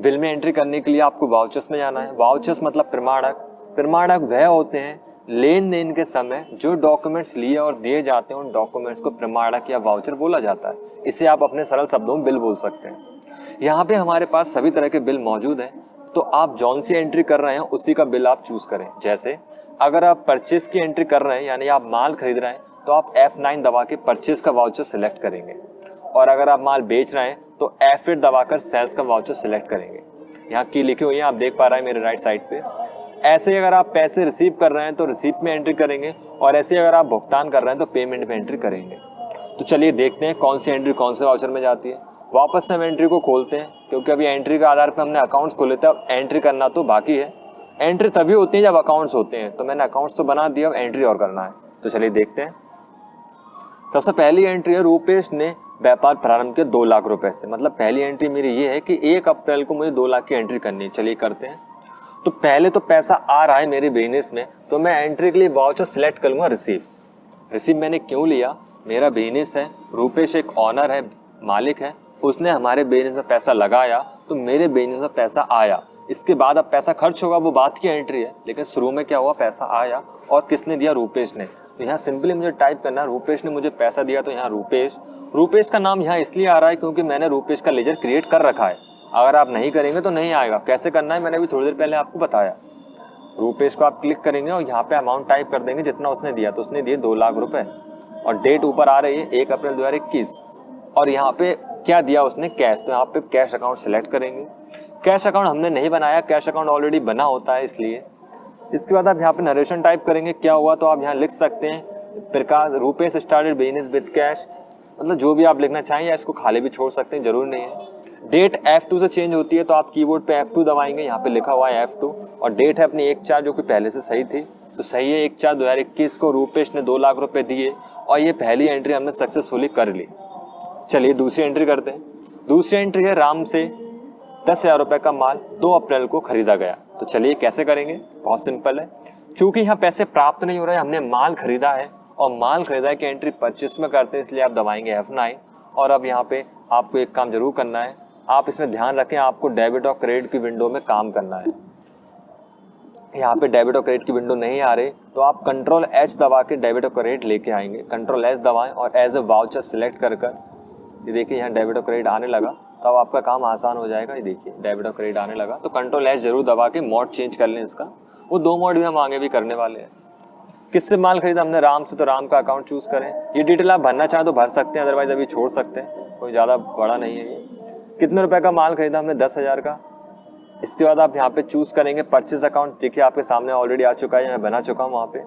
बिल में एंट्री करने के लिए आपको वाउचर्स में जाना है। वाउचर्स मतलब प्रमाणक। प्रमाणक वह होते हैं लेन देन के समय जो डॉक्यूमेंट्स लिए और दिए जाते हैं, उन डॉक्यूमेंट्स को प्रमाणक या वाउचर बोला जाता है। इसे आप अपने सरल शब्दों में बिल बोल सकते हैं। यहाँ पे हमारे पास सभी तरह के बिल मौजूद हैं, तो आप जौन सी एंट्री कर रहे हैं उसी का बिल आप चूज करें। जैसे अगर आप परचेस की एंट्री कर रहे हैं, यानी आप माल खरीद रहे हैं, तो आप F9 दबा के परचेस का वाउचर सिलेक्ट करेंगे, और अगर आप माल बेच रहे हैं तो F8 दबाकर सेल्स का वाउचर सिलेक्ट करेंगे। यहाँ की लिखी हुई है, आप देख पा रहे हैं मेरे राइट साइड पे। ऐसे अगर आप पैसे रिसीव कर रहे हैं तो रिसीप्ट में एंट्री करेंगे, और ऐसे अगर आप भुगतान कर रहे हैं तो पेमेंट में एंट्री करेंगे। तो चलिए देखते हैं कौन सी एंट्री कौन से वाउचर में जाती है। वापस से हम एंट्री को खोलते हैं, क्योंकि अभी एंट्री के आधार पर हमने अकाउंट्स खोले थे, अब एंट्री करना तो बाकी है। एंट्री तभी होती है जब अकाउंट्स होते हैं, तो मैंने अकाउंट्स तो बना दिया, अब एंट्री और करना है। तो चलिए देखते हैं। सबसे पहली एंट्री है, रूपेश ने व्यापार प्रारंभ किया 2 लाख रुपए से। मतलब पहली एंट्री मेरी ये है कि 1 अप्रैल को मुझे 2 लाख की एंट्री करनी है। चलिए करते हैं। तो पहले तो पैसा आ रहा है मेरे बिजनेस में, तो मैं एंट्री के लिए वाउचर सिलेक्ट करूंगा रिसीव मैंने क्यों लिया, मेरा बिजनेस है, रूपेश एक ऑनर है, मालिक है, उसने हमारे बिजनेस में पैसा लगाया, तो मेरे बिजनेस में पैसा आया। इसके बाद अब पैसा खर्च होगा, वो बात की एंट्री है, लेकिन शुरू में क्या हुआ, पैसा आया, और किसने दिया, रूपेश ने। तो यहाँ सिंपली मुझे टाइप करना है रूपेश ने मुझे पैसा दिया, तो यहाँ रूपेश का नाम यहाँ इसलिए आ रहा है क्योंकि मैंने रूपेश का लेजर क्रिएट कर रखा है। अगर आप नहीं करेंगे तो नहीं आएगा। कैसे करना है मैंने अभी थोड़ी देर पहले आपको बताया। रुपेश को आप क्लिक करेंगे और यहाँ पे अमाउंट टाइप कर देंगे जितना उसने दिया, तो उसने दिए 2 लाख रुपए और डेट ऊपर आ रही है 1 अप्रैल 2021 और यहाँ पे क्या दिया उसने, कैश। तो यहाँ पे कैश अकाउंट सेलेक्ट करेंगे। कैश अकाउंट हमने नहीं बनाया, कैश अकाउंट ऑलरेडी बना होता है इसलिए। इसके बाद आप यहाँ पे नरेशन टाइप करेंगे क्या हुआ, तो आप यहाँ लिख सकते हैं Prakash Rupesh started business with cash, मतलब जो भी आप लिखना चाहें या इसको खाली भी छोड़ सकते हैं, जरूर नहीं है। डेट F2 से चेंज होती है तो आप कीबोर्ड पे F2 दबाएंगे, यहाँ पे लिखा हुआ है F2 और डेट है अपनी 1/4 जो कि पहले से सही थी, तो सही है 1/4/2021 को रुपेश ने 2 लाख रुपए दिए और ये पहली एंट्री हमने सक्सेसफुली कर ली। चलिए दूसरी एंट्री करते हैं। दूसरी एंट्री है राम से 10,000 रुपए का माल 2 अप्रैल को खरीदा गया। तो चलिए कैसे करेंगे, बहुत सिंपल है। चूंकि यहाँ पैसे प्राप्त नहीं हो रहे, हमने माल खरीदा है और माल खरीदा की एंट्री 25 में करते हैं, इसलिए आप दबाएंगे F9। और अब यहाँ पे आपको एक काम जरूर करना है, आप इसमें ध्यान रखें, आपको डेबिट और क्रेडिट की विंडो में काम करना है। यहाँ पे डेबिट और क्रेडिट की विंडो नहीं आ रही तो आप कंट्रोल H दबा के डेबिट और क्रेडिट लेके आएंगे। कंट्रोल S दबाएं और एज ए वाउचर सिलेक्ट कर ये देखिए यहाँ डेबिट और क्रेडिट आने लगा, तो अब आपका काम आसान हो जाएगा। ये देखिए डेबिट और क्रेडिट आने लगा, तो कंट्रोल S जरूर दबा के मोड चेंज कर लें इसका। वो 2 मोड भी हम आगे भी करने वाले हैं। किससे माल खरीदा हमने, राम से, तो राम का अकाउंट चूज करें। ये डिटेल आप भरना चाहें तो भर सकते हैं, अदरवाइज अभी छोड़ सकते हैं, कोई ज़्यादा बड़ा नहीं है ये। कितने रुपए का माल खरीदा हमने, 10,000 का। इसके बाद आप यहाँ पे चूज करेंगे परचेज अकाउंट, देखिए आपके सामने ऑलरेडी आ चुका है, मैं बना चुका हूँ वहाँ पे।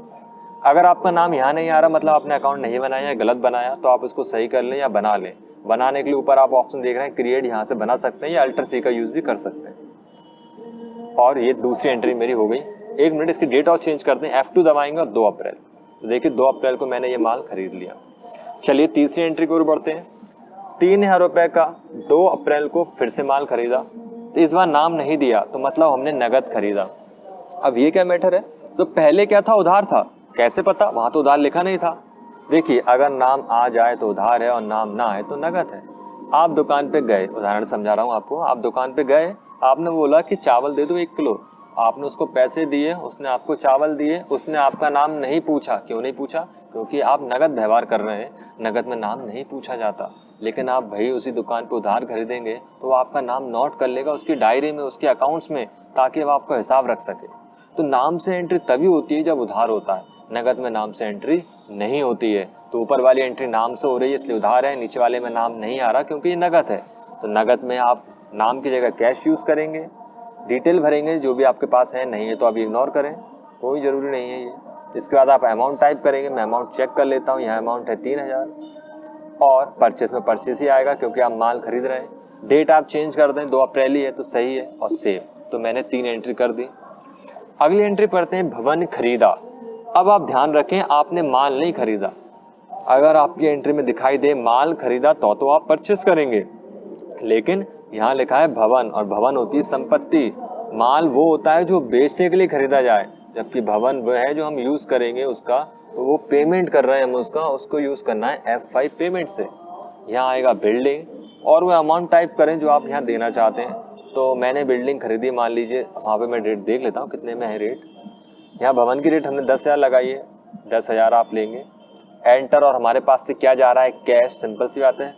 अगर आपका नाम यहाँ नहीं आ रहा, मतलब आपने अकाउंट नहीं बनाया या गलत बनाया, तो आप इसको सही कर लें या बना लें। बनाने के लिए ऊपर आप ऑप्शन देख रहे हैं क्रिएट, यहाँ से बना सकते हैं या अल्टर C का यूज भी कर सकते हैं। और ये दूसरी एंट्री मेरी हो गई। 1 मिनट इसकी डेट और चेंज करते हैं, F2 दबाएंगे और 2 अप्रैल। तो देखिए 2 अप्रैल को मैंने ये माल खरीद लिया। चलिए तीसरी एंट्री की ओर बढ़ते हैं। 3,000 रुपए का 2 अप्रैल को फिर से माल खरीदा, तो इस बार नाम नहीं दिया, तो मतलब हमने नगद खरीदा। अब ये क्या मैटर है, तो पहले क्या था, उधार था। कैसे पता, वहां तो उधार लिखा नहीं था। देखिए अगर नाम आ जाए तो उधार है और नाम ना आए तो नगद है। आप दुकान पे गए, उदाहरण समझा रहा हूँ आपको, आप दुकान पे गए, आपने बोला कि चावल दे दो 1 किलो, आपने उसको पैसे दिए, उसने आपको चावल दिए, उसने आपका नाम नहीं पूछा। क्यों नहीं पूछा, क्योंकि आप नगद व्यवहार कर रहे हैं, नगद में नाम नहीं पूछा जाता। लेकिन आप भाई उसी दुकान पे उधार खरीदेंगे तो वो आपका नाम नोट कर लेगा उसकी डायरी में, उसके अकाउंट्स में, ताकि वो आपका हिसाब रख सके। तो नाम से एंट्री तभी होती है जब उधार होता है, नगद में नाम से एंट्री नहीं होती है। तो ऊपर वाली एंट्री नाम से हो रही है इसलिए उधार है, नीचे वाले में नाम नहीं आ रहा क्योंकि ये नगद है। तो नगद में आप नाम की जगह कैश यूज करेंगे, डिटेल भरेंगे जो भी आपके पास है, नहीं है तो अभी इग्नोर करें, कोई ज़रूरी नहीं है ये। इसके बाद आप अमाउंट टाइप करेंगे, मैं अमाउंट चेक कर लेता हूँ, यहाँ अमाउंट है 3,000 और परचेस में परचेस ही आएगा क्योंकि आप माल खरीद रहे हैं। डेट आप चेंज कर दें, 2 अप्रैल ही है तो सही है और सेव। तो मैंने 3 एंट्री कर दी। अगली एंट्री पढ़ते हैं भवन खरीदा। अब आप ध्यान रखें, आपने माल नहीं खरीदा। अगर आपकी एंट्री में दिखाई दे माल खरीदा तो आप परचेस करेंगे, लेकिन यहाँ लिखा है भवन, और भवन होती है संपत्ति। माल वो होता है जो बेचने के लिए खरीदा जाए, जबकि भवन वो है जो हम यूज करेंगे उसका, तो वो पेमेंट कर रहे हैं हम उसको यूज करना है F5 पेमेंट से। यहाँ आएगा बिल्डिंग और वो अमाउंट टाइप करें जो आप यहाँ देना चाहते हैं। तो मैंने बिल्डिंग खरीदी, मान लीजिए, वहाँ पे मैं रेट देख लेता हूँ कितने में है रेट। यहाँ भवन की रेट हमने 10,000 लगाई है, 10,000 आप लेंगे। एंटर, और हमारे पास से क्या जा रहा है, कैश, सिंपल सी बात है।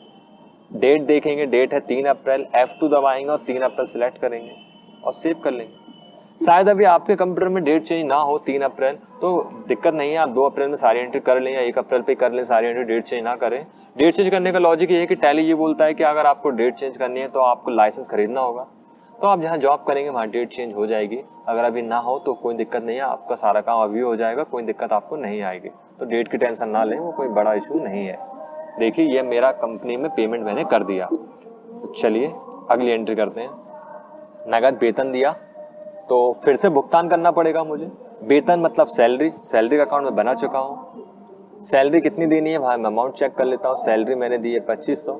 डेट देखेंगे, डेट है 3 अप्रैल, F2 दबाएंगे और 3 अप्रैल सेलेक्ट करेंगे और सेव कर लेंगे। शायद अभी आपके कंप्यूटर में डेट चेंज ना हो 3 अप्रैल, तो दिक्कत नहीं है, आप 2 अप्रैल में सारी एंट्री कर लें या 1 अप्रैल पे कर लें सारी एंट्री, डेट चेंज ना करें। डेट चेंज करने का लॉजिक ये है कि टैली ये बोलता है कि अगर आपको डेट चेंज करनी है तो आपको लाइसेंस खरीदना होगा, तो आप जहाँ जॉब करेंगे वहाँ डेट चेंज हो जाएगी। अगर अभी ना हो तो कोई दिक्कत नहीं है, आपका सारा काम अभी हो जाएगा, कोई दिक्कत आपको नहीं आएगी। तो डेट की टेंशन ना लें, वो कोई बड़ा इशू नहीं है। देखिए ये मेरा कंपनी में पेमेंट मैंने कर दिया। तो चलिए अगली एंट्री करते हैं। नगद वेतन दिया तो फिर से भुगतान करना पड़ेगा मुझे। वेतन मतलब सैलरी, सैलरी का अकाउंट में बना चुका हूँ। सैलरी कितनी देनी है वहाँ मैं अमाउंट चेक कर लेता हूँ। सैलरी मैंने दी है 2500।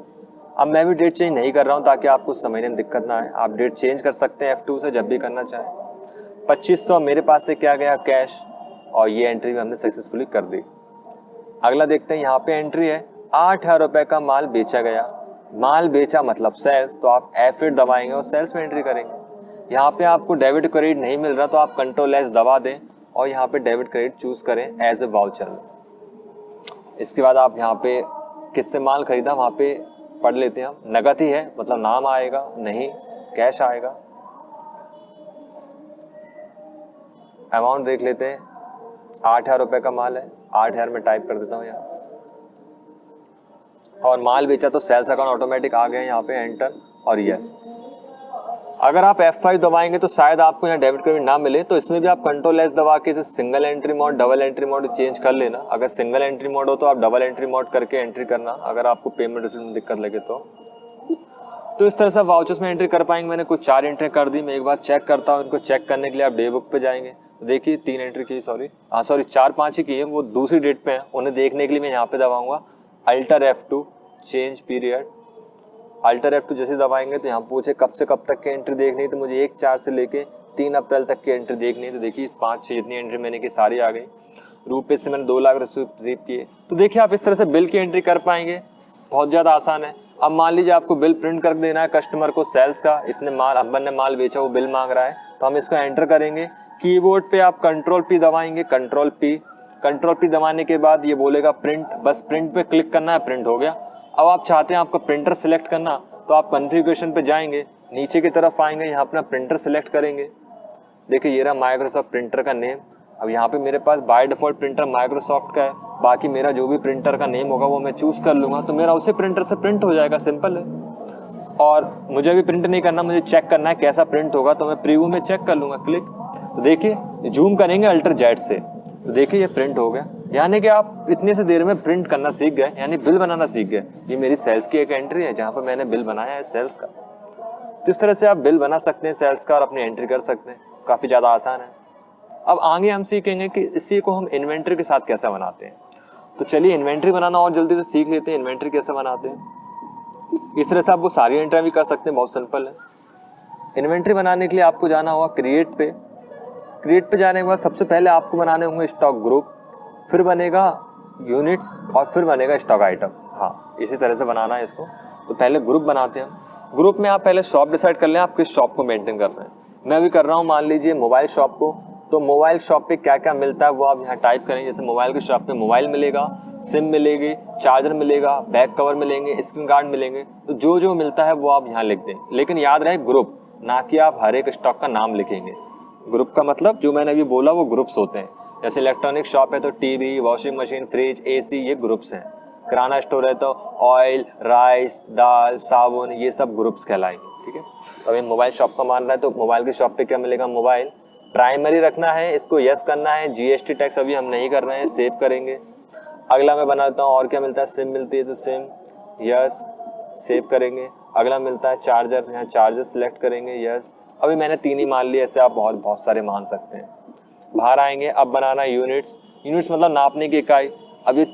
अब मैं भी डेट चेंज नहीं कर रहा हूँ ताकि आपको समझने में दिक्कत ना आए। आप डेट चेंज कर सकते हैं F2 से जब भी करना चाहें। 2500 मेरे पास से क्या गया, कैश, और ये एंट्री भी हमने सक्सेसफुली कर दी। अगला देखते हैं, यहाँ पे एंट्री है 8,000 रुपये का माल बेचा गया। माल बेचा मतलब सेल्स, तो आप F8 दबाएंगे और सेल्स में एंट्री करेंगे। यहाँ पे आपको डेबिट क्रेडिट नहीं मिल रहा तो आप कंट्रोल S दबा दें और यहाँ पे डेबिट क्रेडिट चूज करें एज ए वाउचर में। इसके बाद आप यहाँ पे किससे माल खरीदा वहाँ पे पढ़ लेते हैं हम। नगद ही है मतलब नाम आएगा नहीं, कैश आएगा। अमाउंट देख लेते हैं, 8,000 रुपये का माल है, 8,000 में टाइप कर देता हूँ यहाँ, और माल बेचा तो सेल्स अकाउंट ऑटोमेटिक आ गए यहाँ पे, एंटर और यस। अगर आप F5 दबाएंगे तो शायद आपको यहाँ डेबिट क्रेडिट ना मिले, तो इसमें भी आप कंट्रोल एस दबा के इसे single entry mode, double entry mode change कर लेना। अगर सिंगल एंट्री मोड हो तो आप डबल एंट्री मोड करके एंट्री करना, अगर आपको पेमेंट रिसीट में दिक्कत लगे तो इस तरह से वाउचर्स में एंट्री कर पाएंगे। मैंने कुछ 4 एंट्री कर दी, मैं एक बार चेक करता हूँ। इनको चेक करने के लिए आप डे बुक पे जाएंगे, देखिए 3 एंट्री की, सॉरी 4-5 ही की है, वो दूसरी डेट पे है। उन्हें देखने के लिए मैं यहाँ पे दबाऊंगा alter F2 change period. Alter F2 जैसे दबाएंगे तो यहाँ पूछे कब से कब तक की एंट्री देखनी है, तो मुझे 1/4 से लेके 3 अप्रैल तक की एंट्री देखनी है। तो देखिए 5-6 जितनी एंट्री मैंने की सारी आ गई। रुपये से मैंने 2 लाख रिसीव किए। तो देखिए आप इस तरह से बिल की एंट्री कर पाएंगे, बहुत ज़्यादा आसान है। अब मान लीजिए आपको बिल प्रिंट कर देना है कस्टमर को सेल्स का, इसने माल, अपन ने माल बेचा, वो बिल मांग रहा है, तो हम इसको एंटर करेंगे। कीबोर्ड पे आप कंट्रोल P दबाएंगे, कंट्रोल P दबाने के बाद ये बोलेगा प्रिंट, बस प्रिंट पे क्लिक करना है, प्रिंट हो गया। अब आप चाहते हैं आपको प्रिंटर सिलेक्ट करना, तो आप कॉन्फ़िगरेशन पे जाएंगे, नीचे की तरफ आएंगे, यहाँ अपना प्रिंटर सिलेक्ट करेंगे। देखिए ये रहा माइक्रोसॉफ्ट प्रिंटर का नेम। अब यहाँ पे मेरे पास बाय डिफॉल्ट प्रिंटर माइक्रोसॉफ्ट का है, बाकी मेरा जो भी प्रिंटर का नेम होगा वो मैं चूज कर लूँगा, तो मेरा उसी प्रिंटर से प्रिंट हो जाएगा, सिंपल है। और मुझे भी प्रिंट नहीं करना, मुझे चेक करना है कैसा प्रिंट होगा, तो मैं प्रीव्यू में चेक कर लूँगा, क्लिक। तो देखिए जूम करेंगे अल्टर Z से, तो देखिए ये प्रिंट हो गया। यानी कि आप इतने से देर में प्रिंट करना सीख गए, यानी बिल बनाना सीख गए। ये मेरी सेल्स की एक एंट्री है जहाँ पर मैंने बिल बनाया है सेल्स का। तो इस तरह से आप बिल बना सकते हैं सेल्स का और अपनी एंट्री कर सकते हैं, काफ़ी ज़्यादा आसान है। अब आगे हम सीखेंगे कि इसी को हम इन्वेंट्री के साथ कैसे बनाते हैं। तो चलिए इन्वेंट्री बनाना और जल्दी से सीख लेते हैं, इन्वेंट्री कैसे बनाते हैं। इस तरह से आप वो सारी एंट्री भी कर सकते हैं, बहुत सिंपल है। इन्वेंट्री बनाने के लिए आपको जाना होगा क्रिएट पे जाने के बाद सबसे पहले आपको बनाने होंगे स्टॉक ग्रुप, फिर बनेगा यूनिट्स और फिर बनेगा स्टॉक आइटम। हाँ, इसी तरह से बनाना है इसको। तो पहले ग्रुप बनाते हैं हम। ग्रुप में आप पहले शॉप डिसाइड कर लें, आप किस शॉप को मेंटेन कर रहे हैं। मैं भी कर रहा हूँ मान लीजिए मोबाइल शॉप को, तो मोबाइल शॉप पे क्या क्या मिलता है वो आप यहाँ टाइप करेंगे। जैसे मोबाइल की शॉप पे मोबाइल मिलेगा, सिम मिलेगी, चार्जर मिलेगा, बैक कवर मिलेंगे, स्क्रीन गार्ड मिलेंगे। तो जो जो मिलता है वो आप यहाँ लिख दें, लेकिन याद रहे ग्रुप, ना कि आप हर एक स्टॉक का नाम लिखेंगे। ग्रुप का मतलब जो मैंने अभी बोला वो ग्रुप्स होते हैं। जैसे इलेक्ट्रॉनिक शॉप है तो TV, washing machine, fridge, AC ये ग्रुप्स हैं। किराना स्टोर है तो ऑयल, राइस, दाल, साबुन, ये सब ग्रुप्स कहलाएंगे, ठीक है। तो अभी मोबाइल शॉप का मान रहा है तो मोबाइल की शॉप पे क्या मिलेगा, मोबाइल। प्राइमरी रखना है, इसको यस करना है। GST टैक्स अभी हम नहीं कर रहे हैं, सेव करेंगे। अगला मैं बनाता हूँ और क्या मिलता है, सिम मिलती है तो सिम, यस, सेव करेंगे। अगला मिलता है चार्जर, यहाँ चार्जर सिलेक्ट करेंगे, यस। अभी मैंने 3 ही मान लिए, ऐसे आप बहुत सारे मान सकते हैं। बाहर आएंगे, अब बनाना यूनिट्स मतलब नापने की इकाई। अब ये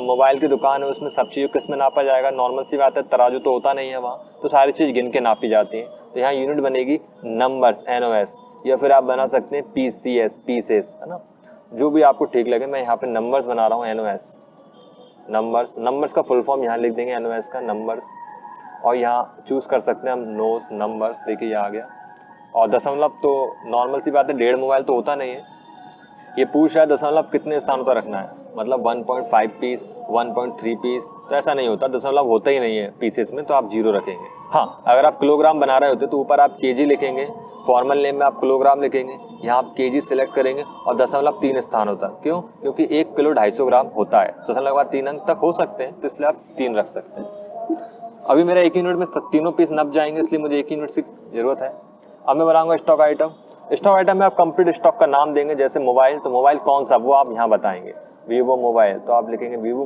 मोबाइल की दुकान है, उसमें सब चीज़ किस में नापा जाएगा, नॉर्मल सी बात है, तराजू तो होता नहीं है वहाँ, तो सारी चीज़ गिन के नापी जाती है। तो यहाँ यूनिट बनेगी नंबर्स, NOS, या फिर आप बना सकते हैं PCS, पीसेस, है ना, जो भी आपको ठीक लगे। मैं यहाँ पे नंबर्स बना रहा हूँ, NOS, नंबर्स का फुल फॉर्म यहाँ लिख देंगे, NOS का नंबर्स। और यहाँ चूज कर सकते हैं हम नोस नंबर्स, देखिए ये आ गया। और दशमलव तो नॉर्मल सी बात है, 1.5 मोबाइल तो होता नहीं है। ये पूछ रहा है दशमलव कितने स्थानों पर रखना है, मतलब 1.5 पीस, 1.3 पीस, तो ऐसा नहीं होता, दशमलव होता ही नहीं है पीसेस में, तो आप 0 रखेंगे। हाँ, अगर आप किलोग्राम बना रहे होते तो ऊपर आप KG लिखेंगे, फॉर्मल नेम में आप किलोग्राम लिखेंगे, यहाँ आप KG सिलेक्ट करेंगे और दशमलव 3 स्थान होता है। क्यों? क्योंकि 1 किलो 250 ग्राम होता है, दशमलव के बाद 3 अंक तक हो सकते हैं, तो इसलिए आप 3 रख सकते हैं। अभी मेरा 1 यूनिट में तीनों पीस नप जाएंगे, इसलिए मुझे 1 यूनिट की जरूरत है। अब मैं बनाऊंगा स्टॉक आइटम में आप कंप्लीट स्टॉक का नाम देंगे। जैसे मोबाइल, तो मोबाइल कौन सा वो आप यहाँ बताएंगे, वीवो मोबाइल, तो आप लिखेंगे वीवो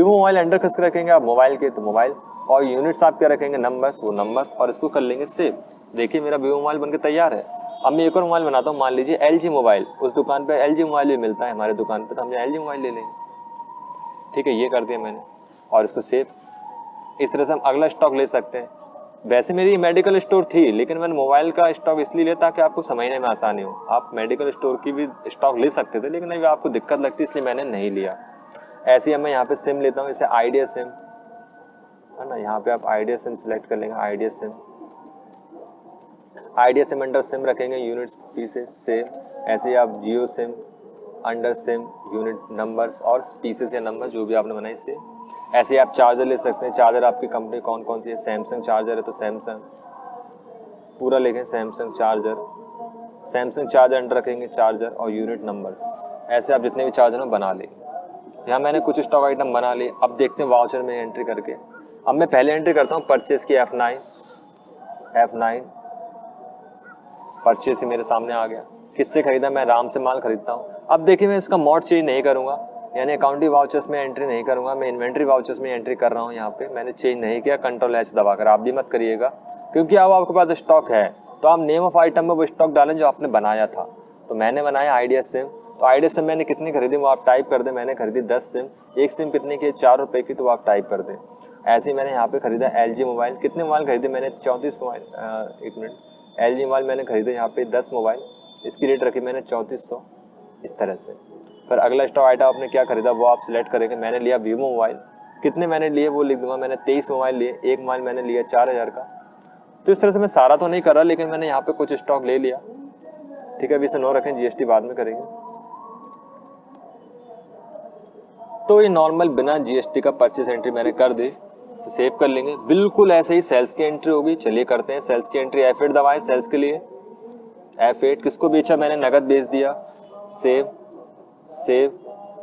मोबाइल। अंडर किसके रखेंगे आप, मोबाइल के, तो मोबाइल। और यूनिट्स आप क्या रखेंगे, नंबर्स, वो नंबर्स, और इसको कर लेंगे सेव। देखिए मेरा वीवो मोबाइल बनके तैयार है। अब मैं एक और मोबाइल बनाता हूँ, मान लीजिए LG मोबाइल, उस दुकान पे LG मोबाइल भी मिलता है हमारे दुकान पे, तो हम LG मोबाइल ले लेंगे, ठीक है। ये कर दिया मैंने और इसको सेव। इस तरह से हम अगला स्टॉक ले सकते हैं। वैसे मेरी मेडिकल स्टोर थी, लेकिन मैंने मोबाइल का स्टॉक इसलिए लिया ताकि आपको समझने में आसानी हो। आप मेडिकल स्टोर की भी स्टॉक ले सकते थे, लेकिन अभी आपको दिक्कत लगती है, इसलिए मैंने नहीं लिया। ऐसे ही मैं यहाँ पे सिम लेता हूँ, जैसे आइडिया सिम है ना, यहाँ पे आप आइडिया सिम सिलेक्ट कर लेंगे, आइडिया सिम अंडर सिम रखेंगे, यूनिट्स, पीसेस, सेव। ऐसे ही आप Jio SIM under SIM, unit, numbers और पीसेस या नंबर्स जो भी आपने बनाई से। ऐसे आप चार्जर ले सकते हैं। चार्जर आपकी कंपनी कौन कौन सी है, सैमसंग चार्जर है तो सैमसंग, पूरा लिखें सैमसंग चार्जर अंडर रखेंगे, चार्जर और यूनिट नंबर्स, ऐसे आप जितने भी चार्जर हैं बना लेंगे। यहाँ मैंने कुछ स्टॉक आइटम बना लिए। अब देखते हैं वाउचर में एंट्री करके। अब मैं पहले एंट्री करता हूँ परचेज की F9 परचेज ही मेरे सामने आ गया। किससे खरीदा? मैं राम से माल खरीदता हूँ। अब देखिए मैं इसका मोड चेंज नहीं करूँगा, यानी अकाउंटिंग वाउचर्स में एंट्री नहीं करूँगा, मैं इन्वेंट्री वाउचर्स में एंट्री कर रहा हूँ। यहाँ पे मैंने चेंज नहीं किया, Ctrl+H दबाकर। आप भी मत करिएगा, क्योंकि अब आपके पास स्टॉक है तो आप नेम ऑफ आइटम में वो स्टॉक डालें जो आपने बनाया था। तो मैंने बनाया आइडिया सिम, तो आइडिया सिम मैंने कितनी खरीदी वो आप टाइप कर दें। मैंने खरीदी 10 सिम, एक सिम कितने की? 4 रुपये की, तो आप टाइप कर दें। ऐसे ही मैंने यहाँ पे खरीदा LG मोबाइल। कितने मोबाइल खरीदे मैंने? 34 मोबाइल। एक मिनट, LG मोबाइल मैंने खरीदे यहाँ पे 10 मोबाइल, इसकी रेट रखी मैंने 3400, इस तरह से। फिर अगला स्टॉक आइटम आपने क्या खरीदा वो आप सिलेक्ट करेंगे। मैंने लिया वीवो मोबाइल, कितने मैंने लिए वो लिख दूंगा। मैंने 23 मोबाइल लिए, एक मोबाइल मैंने लिया 4000 का। तो इस तरह से मैं सारा तो नहीं कर रहा, लेकिन मैंने यहाँ पे कुछ स्टॉक ले लिया। ठीक है, अभी इसे नो रखें, GST बाद में करेंगे। तो ये नॉर्मल बिना GST का परचेस एंट्री मैंने कर दी, तो सेव कर लेंगे। बिल्कुल ऐसे ही सेल्स की एंट्री होगी। चलिए करते हैं सेल्स की एंट्री। F8 दबाएं सेल्स के लिए। F8 किसको बेचा? मैंने नगद बेच दिया। सेव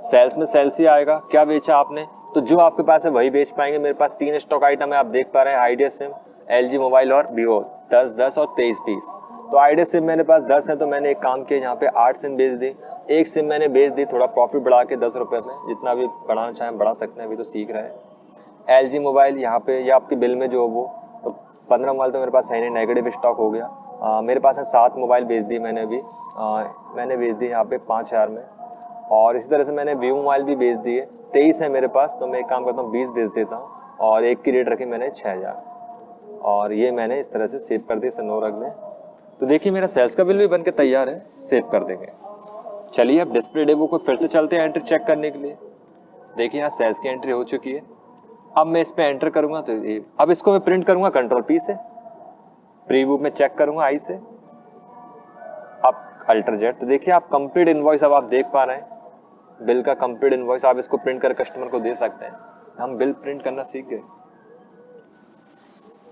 सेल्स में सेल्स ही आएगा। क्या बेचा आपने? तो जो आपके पास है वही बेच पाएंगे। मेरे पास 3 स्टॉक आइटम है, आप देख पा रहे हैं, आइडिया सिम, LG मोबाइल और वीवो। 10 और 23 पीस। तो आइडिया सिम मेरे पास 10 है, तो मैंने एक काम किया, यहाँ पे 8 सिम बेच दी। एक सिम मैंने बेच दी, थोड़ा प्रॉफिट बढ़ा के 10 रुपये में, जितना भी बढ़ाना चाहें बढ़ा सकते हैं, अभी तो सीख रहे हैं। LG मोबाइल यहाँ पे या आपके बिल में जो वो, तो 15 मोबाइल तो मेरे पास है नहीं, नेगेटिव स्टॉक हो गया। मेरे पास है 7 मोबाइल बेच दी मैंने अभी। मैंने बेच दी यहाँ पे 5000 में। और इसी तरह से मैंने वीवो मोबाइल भी बेच दिए। 23 है मेरे पास, तो मैं एक काम करता हूँ 20 बेच देता हूँ, और एक की रेट रखी मैंने 6000, और ये मैंने इस तरह से सेव कर दी। इसे नो रख दें। तो देखिए मेरा सेल्स का बिल भी बन के तैयार है, सेव कर देंगे। चलिए अब डिस्प्ले डेमो को फिर से चलते हैं एंट्री चेक करने के लिए। देखिए यहाँ सेल्स की एंट्री हो चुकी है। अब मैं इस पर एंटर करूँगा, तो अब इसको मैं प्रिंट करूँगा Ctrl+P से, प्रीव्यू में चेक करूँगा आई से, अब Alt+Z। तो देखिए आप कंप्लीट इनवॉइस अब आप देख पा रहे हैं, बिल का कंप्लीट इनवॉइस। आप इसको प्रिंट कर कस्टमर को दे सकते हैं। हम बिल प्रिंट करना सीख गए।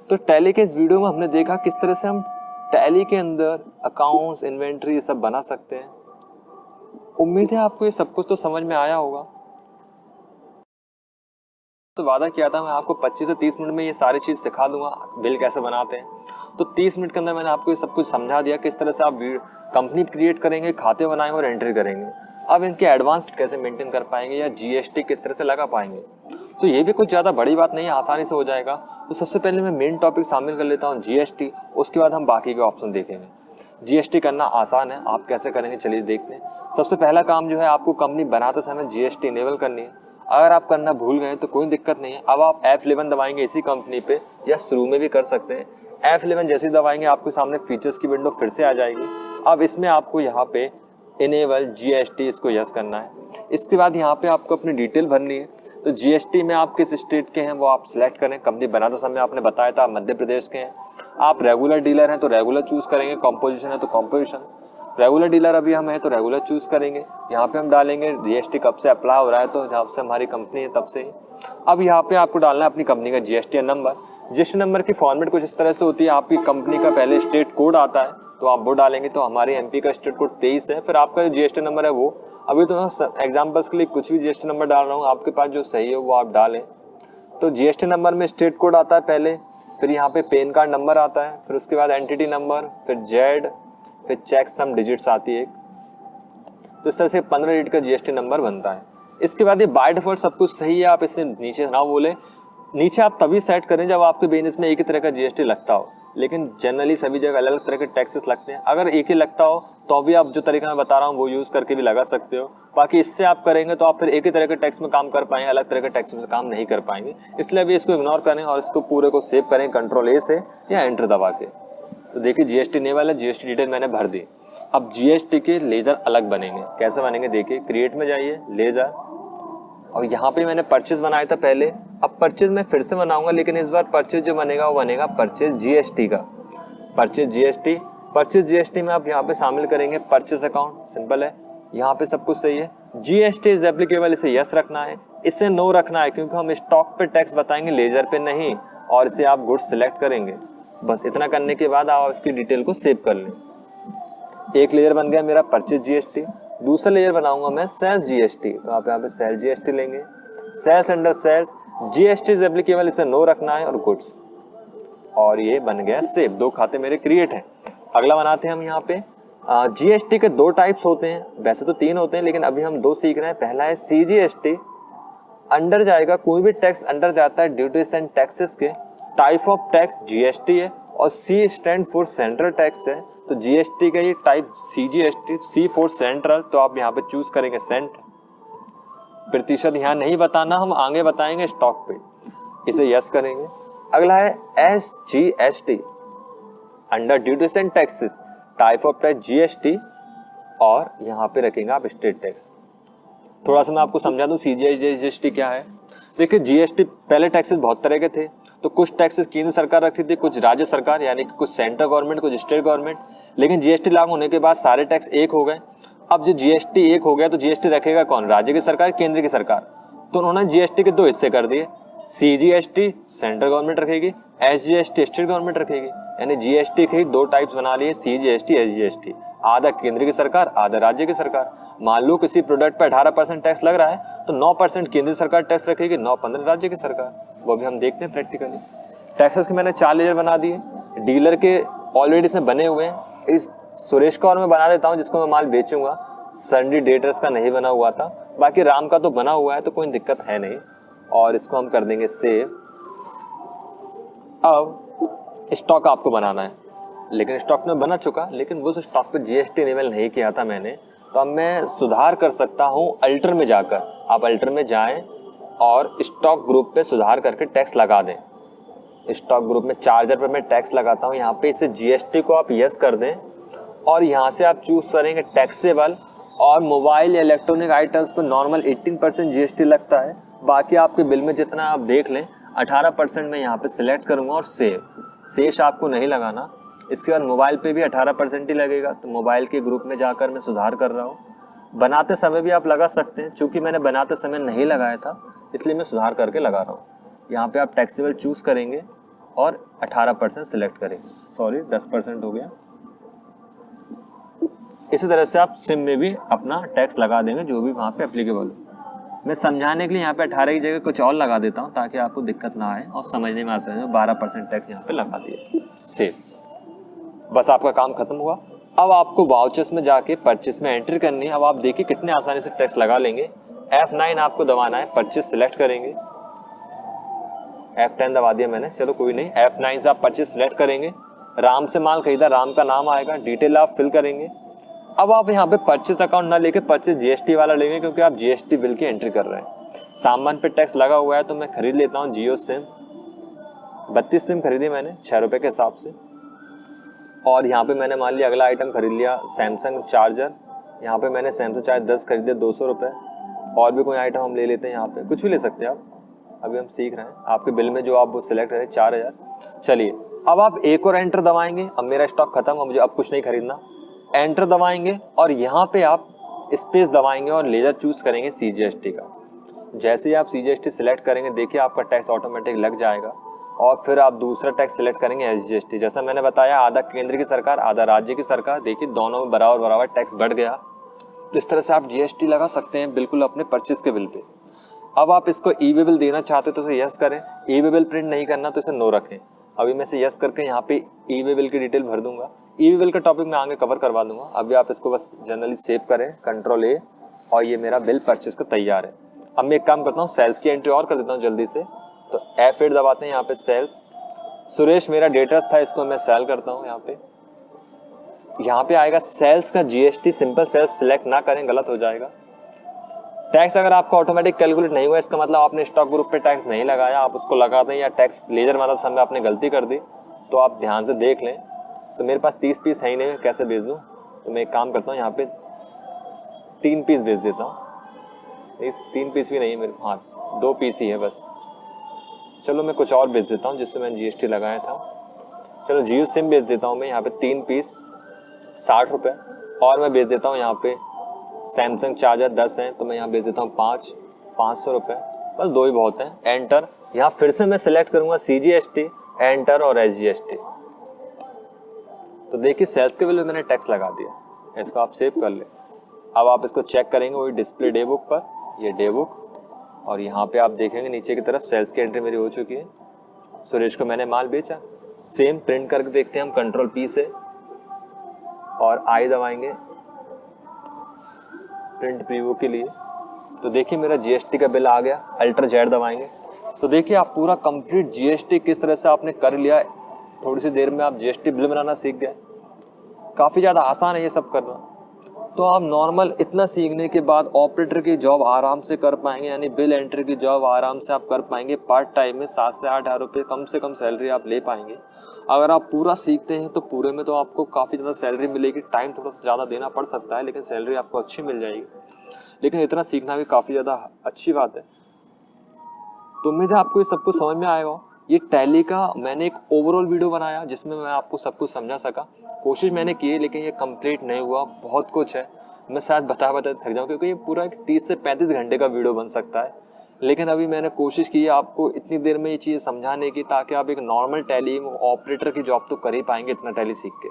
तो टैली के इस वीडियो में हमने देखा किस तरह से हम टैली के अंदर अकाउंट्स, इन्वेंट्री ये सब बना सकते हैं। उम्मीद है आपको ये सब कुछ तो समझ में आया होगा। तो वादा किया था मैं आपको 25 से 30 मिनट में ये सारी चीज़ सिखा दूंगा, बिल कैसे बनाते हैं। तो 30 मिनट के अंदर मैंने आपको ये सब कुछ समझा दिया, किस तरह से आप कंपनी क्रिएट करेंगे, खाते बनाएंगे और एंट्री करेंगे। अब इनके एडवांस कैसे मेंटेन कर पाएंगे, या GST किस तरह से लगा पाएंगे। तो ये भी कुछ ज़्यादा बड़ी बात नहीं है, आसानी से हो जाएगा। तो सबसे पहले मैं मेन टॉपिक शामिल कर लेता हूँ GST, उसके बाद हम बाकी के ऑप्शन देखेंगे। GST करना आसान है, आप कैसे करेंगे चलिए देखते हैं। सबसे पहला काम जो है, आपको कंपनी बनाते समय GST इनेबल करनी है। अगर आप करना भूल गए तो कोई दिक्कत नहीं है। अब आप F11 दबाएंगे इसी कंपनी पे, या शुरू में भी कर सकते हैं। F11 जैसे ही दबाएंगे आपके सामने फीचर्स की विंडो फिर से आ जाएगी। अब इसमें आपको यहाँ पे इनेबल GST इसको यस करना है। इसके बाद यहाँ पे आपको अपनी डिटेल भरनी है। तो GST में आप किस स्टेट के हैं वो आप सिलेक्ट करें। कंपनी बनाते समय आपने बताया था मध्य प्रदेश के हैं। आप रेगुलर डीलर हैं तो रेगुलर चूज करेंगे, कॉम्पोजिशन है तो कॉम्पोजिशन। रेगुलर डीलर अभी हम हैं तो रेगुलर चूज करेंगे। यहाँ पे हम डालेंगे GST कब से अप्लाई हो रहा है, तो जब से हमारी कंपनी है तब से ही। अब यहाँ पे आपको डालना है अपनी कंपनी का GST नंबर। GST नंबर की फॉर्मेट कुछ इस तरह से होती है, आपकी कंपनी का पहले स्टेट कोड आता है तो आप वो डालेंगे। तो हमारे MP का स्टेट कोड 23 है। फिर आपका जो GST नंबर है वो, अभी तो एग्जाम्पल्स के लिए कुछ भी GST नंबर डाल रहा हूँ, आपके पास जो सही है वो आप डालें। तो GST नंबर में स्टेट कोड आता है पहले, फिर यहाँ पे पैन कार्ड नंबर आता है, फिर उसके बाद एंटिटी नंबर, फिर Z, फिर चेक सम डिजिट्स आती है। तो इस तरह से 15 डिजिट का GST नंबर बनता है। इसके बाद ये बाय डिफॉल्ट सब कुछ सही है, आप इसे नीचे ना बोले। नीचे आप तभी सेट करें जब आपके बिजनेस में एक ही तरह का GST लगता हो, लेकिन जनरली सभी जगह अलग अलग तरह के टैक्सेस लगते हैं। अगर एक ही लगता हो तो भी आप जो तरीका मैं बता रहा हूँ वो यूज़ करके भी लगा सकते हो। बाकी इससे आप करेंगे तो आप फिर एक ही तरह के टैक्स में काम कर पाएंगे, अलग तरह के टैक्स में काम नहीं कर पाएंगे। इसलिए अभी इसको इग्नोर करें और इसको पूरे को सेव करें Ctrl+A से या एंटर दबा के। तो देखिए GST इनेबल है, GST डिटेल मैंने भर दी। अब GST के लेजर अलग बनेंगे। कैसे बनेंगे देखिए, क्रिएट में जाइए, लेजर, और यहाँ पे मैंने परचेज बनाया था पहले। अब परचेज मैं फिर से बनाऊंगा, लेकिन इस बार परचेज जो बनेगा वो बनेगा परचेज GST का। परचेज GST में आप यहाँ पे शामिल करेंगे परचेज अकाउंट। सिंपल है, यहाँ पे सब कुछ सही है। GST इज एप्लीकेबल, इसे यस रखना है, इसे नो रखना है, क्योंकि हम स्टॉक पे टैक्स बताएंगे, लेजर पे नहीं। और इसे आप गुड्स सिलेक्ट करेंगे। बस इतना करने के बाद आप इसकी डिटेल को सेव कर लें। एक लेयर बन गया मेरा परचेज जीएसटी, दूसरा लेयर बनाऊंगा मैं सेल्स जीएसटी। तो आप यहाँ पे सेल्स जीएसटी लेंगे, sales under sales GST is applicable, इसे नो रखना है और गुड्स, और ये बन गया सेव। 2 खाते मेरे क्रिएट हैं। अगला बनाते हैं हम यहाँ पे जीएसटी के 2 टाइप्स होते हैं, वैसे तो 3 होते हैं लेकिन अभी हम 2 सीख रहे हैं। पहला है सीजीएसटी, अंडर जाएगा कोई भी टैक्स अंडर जाता है ड्यूटीज एंड टैक्सेस के, टाइप ऑफ टैक्स जीएसटी है, और C stand for central tax है। तो जीएसटी का ये type CGST, C for central, तो आप यहाँ पे चूज करेंगे सेंट। प्रतिशत यहाँ नहीं बताना, हम आगे बताएंगे स्टॉक पे, इसे यस करेंगे। अगला है SGST, under duties and taxes, type of tax GST, और यहाँ पे रखेंगे आप स्टेट टैक्स। थोड़ा सा मैं आपको समझा दूं सीजीएसटी क्या है। देखिए जीएसटी पहले टैक्सेस बहुत तरह के थे, तो कुछ टैक्सेस केंद्र सरकार रखती थी, कुछ राज्य सरकार, यानी कि कुछ सेंट्रल गवर्नमेंट, कुछ स्टेट गवर्नमेंट। लेकिन जीएसटी लागू होने के बाद सारे टैक्स एक हो गए। अब जो जीएसटी एक हो गया तो जीएसटी रखेगा कौन, राज्य की सरकार, केंद्र की सरकार। तो उन्होंने जीएसटी के 2 हिस्से कर दिए, सीजीएसटी सेंट्रल गवर्नमेंट रखेगी, एसजीएसटी स्टेट गवर्नमेंट रखेगी। यानी जीएसटी के 2 टाइप्स बना लिए, सीजीएसटी एसजीएसटी, आधा केंद्र की सरकार आधा राज्य की सरकार। मान लो किसी प्रोडक्ट पर 18% टैक्स लग रहा है तो 9% केंद्र सरकार टैक्स रखेगी, 9-15 राज्य की सरकार। वो भी हम देखते हैं प्रैक्टिकली। टैक्सेस के मैंने 4 लेयर बना दिए, डीलर के ऑलरेडी इसमें बने हुए हैं। इस सुरेश का और मैं बना देता हूँ जिसको मैं माल बेचूंगा। सन्डी डेटर्स का नहीं बना हुआ था, बाकी राम का तो बना हुआ है, तो कोई दिक्कत है नहीं। और इसको हम कर देंगे सेव। अब स्टॉक आपको बनाना है, लेकिन स्टॉक में बना चुका, लेकिन वो स्टॉक पे जीएसटी इनेबल नहीं किया था मैंने, तो अब मैं सुधार कर सकता हूँ अल्टर में जाकर। आप अल्टर में जाएं और स्टॉक ग्रुप पे सुधार करके टैक्स लगा दें। स्टॉक ग्रुप में चार्जर पे मैं टैक्स लगाता हूँ, यहाँ पे इसे जीएसटी को आप यस कर दें, और यहाँ से आप चूज करेंगे टैक्सेबल। और मोबाइल या इलेक्ट्रॉनिक आइटम्स पर नॉर्मल 18% जीएसटी लगता है, बाकी आपके बिल में जितना आप देख लें 18% मैं यहाँ पे सिलेक्ट करूँगा और सेव। शेष आपको नहीं लगाना। इसके बाद मोबाइल पे भी 18% ही लगेगा, तो मोबाइल के ग्रुप में जाकर मैं सुधार कर रहा हूँ। बनाते समय भी आप लगा सकते हैं, चूंकि मैंने बनाते समय नहीं लगाया था इसलिए मैं सुधार करके लगा रहा हूँ। यहाँ पे आप टैक्सेबल चूज करेंगे और 18% सिलेक्ट करेंगे, सॉरी 10% हो गया। इसी तरह से आप सिम में भी अपना टैक्स लगा देंगे जो भी वहाँ पे एप्लीकेबल हो। मैं समझाने के लिए यहाँ पे 18 की जगह कुछ और लगा देता हूँ ताकि आपको दिक्कत ना आए और समझने में आ सके। 12% टैक्स यहाँ पे लगा दिया, सेव। बस आपका काम खत्म हुआ। अब आपको वाउचर्स में जाके परचेस में एंट्री करनी है। अब आप देखिए कितने आसानी से टैक्स लगा लेंगे। F9 आपको दबाना है, परचेस सिलेक्ट करेंगे। F10 दबा दिया मैंने, चलो कोई नहीं। F9 से आप परचेस सिलेक्ट करेंगे। राम से माल खरीदा, राम का नाम आएगा, डिटेल आप फिल करेंगे। अब आप यहाँ पे परचेस अकाउंट ना लेके परचेस जीएसटी वाला लेंगे, क्योंकि आप जीएसटी बिल की एंट्री कर रहे हैं। सामान पे टैक्स लगा हुआ है तो मैं खरीद लेता हूँ जियो सिम। 32 सिम खरीदी मैंने 6 रुपए के हिसाब से। और यहाँ पे मैंने मान लिया अगला आइटम खरीद लिया सैमसंग चार्जर। यहाँ पे मैंने सैमसंग चार्जर 10 खरीदे 200 रुपये। और भी कोई आइटम हम ले लेते हैं, यहाँ पे कुछ भी ले सकते हैं आप, अभी हम सीख रहे हैं। आपके बिल में जो आप वो सिलेक्ट करें 4000। चलिए अब आप एक और एंटर दबाएंगे। अब मेरा स्टॉक खत्म है, मुझे अब कुछ नहीं खरीदना। एंटर दबाएंगे और यहाँ पे आप स्पेस दबाएंगे और लेजर चूज करेंगे सीजीएसटी का। जैसे ही आप सीजीएसटी सिलेक्ट करेंगे देखिए आपका टैक्स ऑटोमेटिक लग जाएगा। और फिर आप दूसरा टैक्स सिलेक्ट करेंगे एसजीएसटी। जैसा मैंने बताया आधा केंद्र की सरकार आधा राज्य की सरकार, देखिए दोनों में बराबर बराबर टैक्स बढ़ गया। तो इस तरह से आप जीएसटी लगा सकते हैं बिल्कुल अपने परचेज के बिल पे। अब आप इसको ई वे बिल देना चाहते तो इसे यस करें, ई वे बिल प्रिंट नहीं करना तो इसे नो रखें। अभी मैं इसे यस करके यहाँ पे ई वे बिल की डिटेल भर दूंगा। ई वे बिल का टॉपिक मैं आगे कवर करवा दूंगा। अभी आप इसको बस जनरली सेव करें, कंट्रोल ए, और ये मेरा बिल परचेज का तैयार है। अब मैं एक काम करता हूँ, सेल्स की एंट्री और कर देता हूँ जल्दी से। तो F8 दबाते हैं, यहाँ पे सेल्स। सुरेश मेरा डेटर्स था, इसको मैं सेल करता हूँ। यहाँ पे आएगा सेल्स का जीएसटी। सिंपल सेल्स सिलेक्ट ना करें, गलत हो जाएगा। टैक्स अगर आपका ऑटोमेटिक कैलकुलेट नहीं हुआ इसका मतलब आपने स्टॉक ग्रुप पे टैक्स नहीं लगाया, आप उसको लगा दें, या टैक्स लेजर मतलब समय आपने गलती कर दी तो आप ध्यान से देख लें। तो मेरे पास 30 पीस है ही नहीं, कैसे भेज दूँ? तो मैं एक काम करता हूँ, यहाँ पे 3 पीस भेज देता हूँ। इस 3 पीस भी नहीं है मेरे, हाँ 2 पीस ही है बस। चलो मैं कुछ और भेज देता हूँ जिससे मैंने जीएसटी लगाया था। चलो जियो सिम भेज देता हूँ मैं, यहाँ पे 3 पीस 60 रुपये। और मैं भेज देता हूँ यहाँ पे सैमसंग चार्जर 10 हैं तो मैं यहाँ भेज देता हूँ 500 रुपये। बस 2 ही बहुत हैं। एंटर। यहाँ फिर से मैं सिलेक्ट करूँगा सीजीएसटी, एंटर और एसजीएसटी। तो देखिए सेल्स के बिल में मैंने टैक्स लगा दिया, इसको आप सेव कर ले। अब आप इसको चेक करेंगे वही डिस्प्ले डे बुक पर, ये डे बुक, और यहाँ पे आप देखेंगे नीचे की तरफ सेल्स की एंट्री मेरी हो चुकी है, सुरेश को मैंने माल बेचा। सेम प्रिंट करके देखते हैं हम कंट्रोल पी से और आई दबाएंगे प्रिंट प्रीव्यू के लिए। तो देखिए मेरा जीएसटी का बिल आ गया, अल्टर जेड दबाएंगे। तो देखिए आप पूरा कंप्लीट जीएसटी किस तरह से आपने कर लिया, थोड़ी सी देर में आप जीएसटी बिल बनाना सीख गए। काफ़ी ज़्यादा आसान है ये सब करना। तो आप नॉर्मल इतना सीखने के बाद ऑपरेटर की जॉब आराम से कर पाएंगे, यानी बिल एंट्री की जॉब आराम से आप कर पाएंगे। पार्ट टाइम में 7 से 8 हज़ार रुपये कम से कम सैलरी आप ले पाएंगे। अगर आप पूरा सीखते हैं तो पूरे में तो आपको काफ़ी ज़्यादा सैलरी मिलेगी। टाइम थोड़ा सा ज़्यादा देना पड़ सकता है, लेकिन सैलरी आपको अच्छी मिल जाएगी। लेकिन इतना सीखना भी काफ़ी ज़्यादा अच्छी बात है। तो उम्मीद है आपको ये सब कुछ समझ में आएगा। ये टैली का मैंने एक ओवरऑल वीडियो बनाया जिसमें मैं आपको सब कुछ समझा सका। कोशिश मैंने की है, लेकिन ये कंप्लीट नहीं हुआ, बहुत कुछ है। मैं शायद बता थक जाऊँ, क्योंकि ये पूरा एक 30 से 35 घंटे का वीडियो बन सकता है। लेकिन अभी मैंने कोशिश की है आपको इतनी देर में ये चीज़ समझाने की, ताकि आप एक नॉर्मल टैली ऑपरेटर की जॉब तो कर ही पाएंगे इतना टैली सीख के।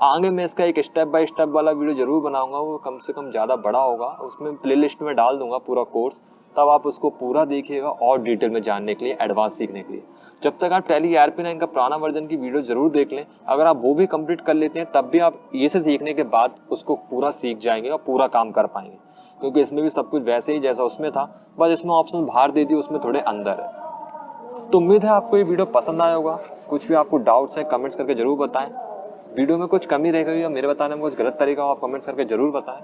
आगे मैं इसका एक स्टेप बाय स्टेप वाला वीडियो जरूर बनाऊंगा, वो कम से कम ज़्यादा बड़ा होगा। उसमें प्लेलिस्ट में डाल दूंगा पूरा कोर्स, तब आप उसको पूरा देखिएगा और डिटेल में जानने के लिए, एडवांस सीखने के लिए। जब तक आप टैली ERP9 का पुराना वर्जन की वीडियो जरूर देख लें। अगर आप वो भी कंप्लीट कर लेते हैं तब भी आप ये से सीखने के बाद उसको पूरा सीख जाएंगे और पूरा काम कर पाएंगे, क्योंकि इसमें भी सब कुछ वैसे ही जैसा उसमें था, बस इसमें ऑप्शन बाहर दे दिए, उसमें थोड़े अंदर है। तो उम्मीद है आपको ये वीडियो पसंद आया होगा। कुछ भी आपको डाउट्स हैं कमेंट्स करके जरूर बताएं। वीडियो में कुछ कमी रह गई या मेरे बताने में कुछ गलत तरीका हो, आप कमेंट्स करके जरूर बताएं।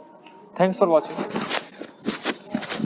Thanks for watching.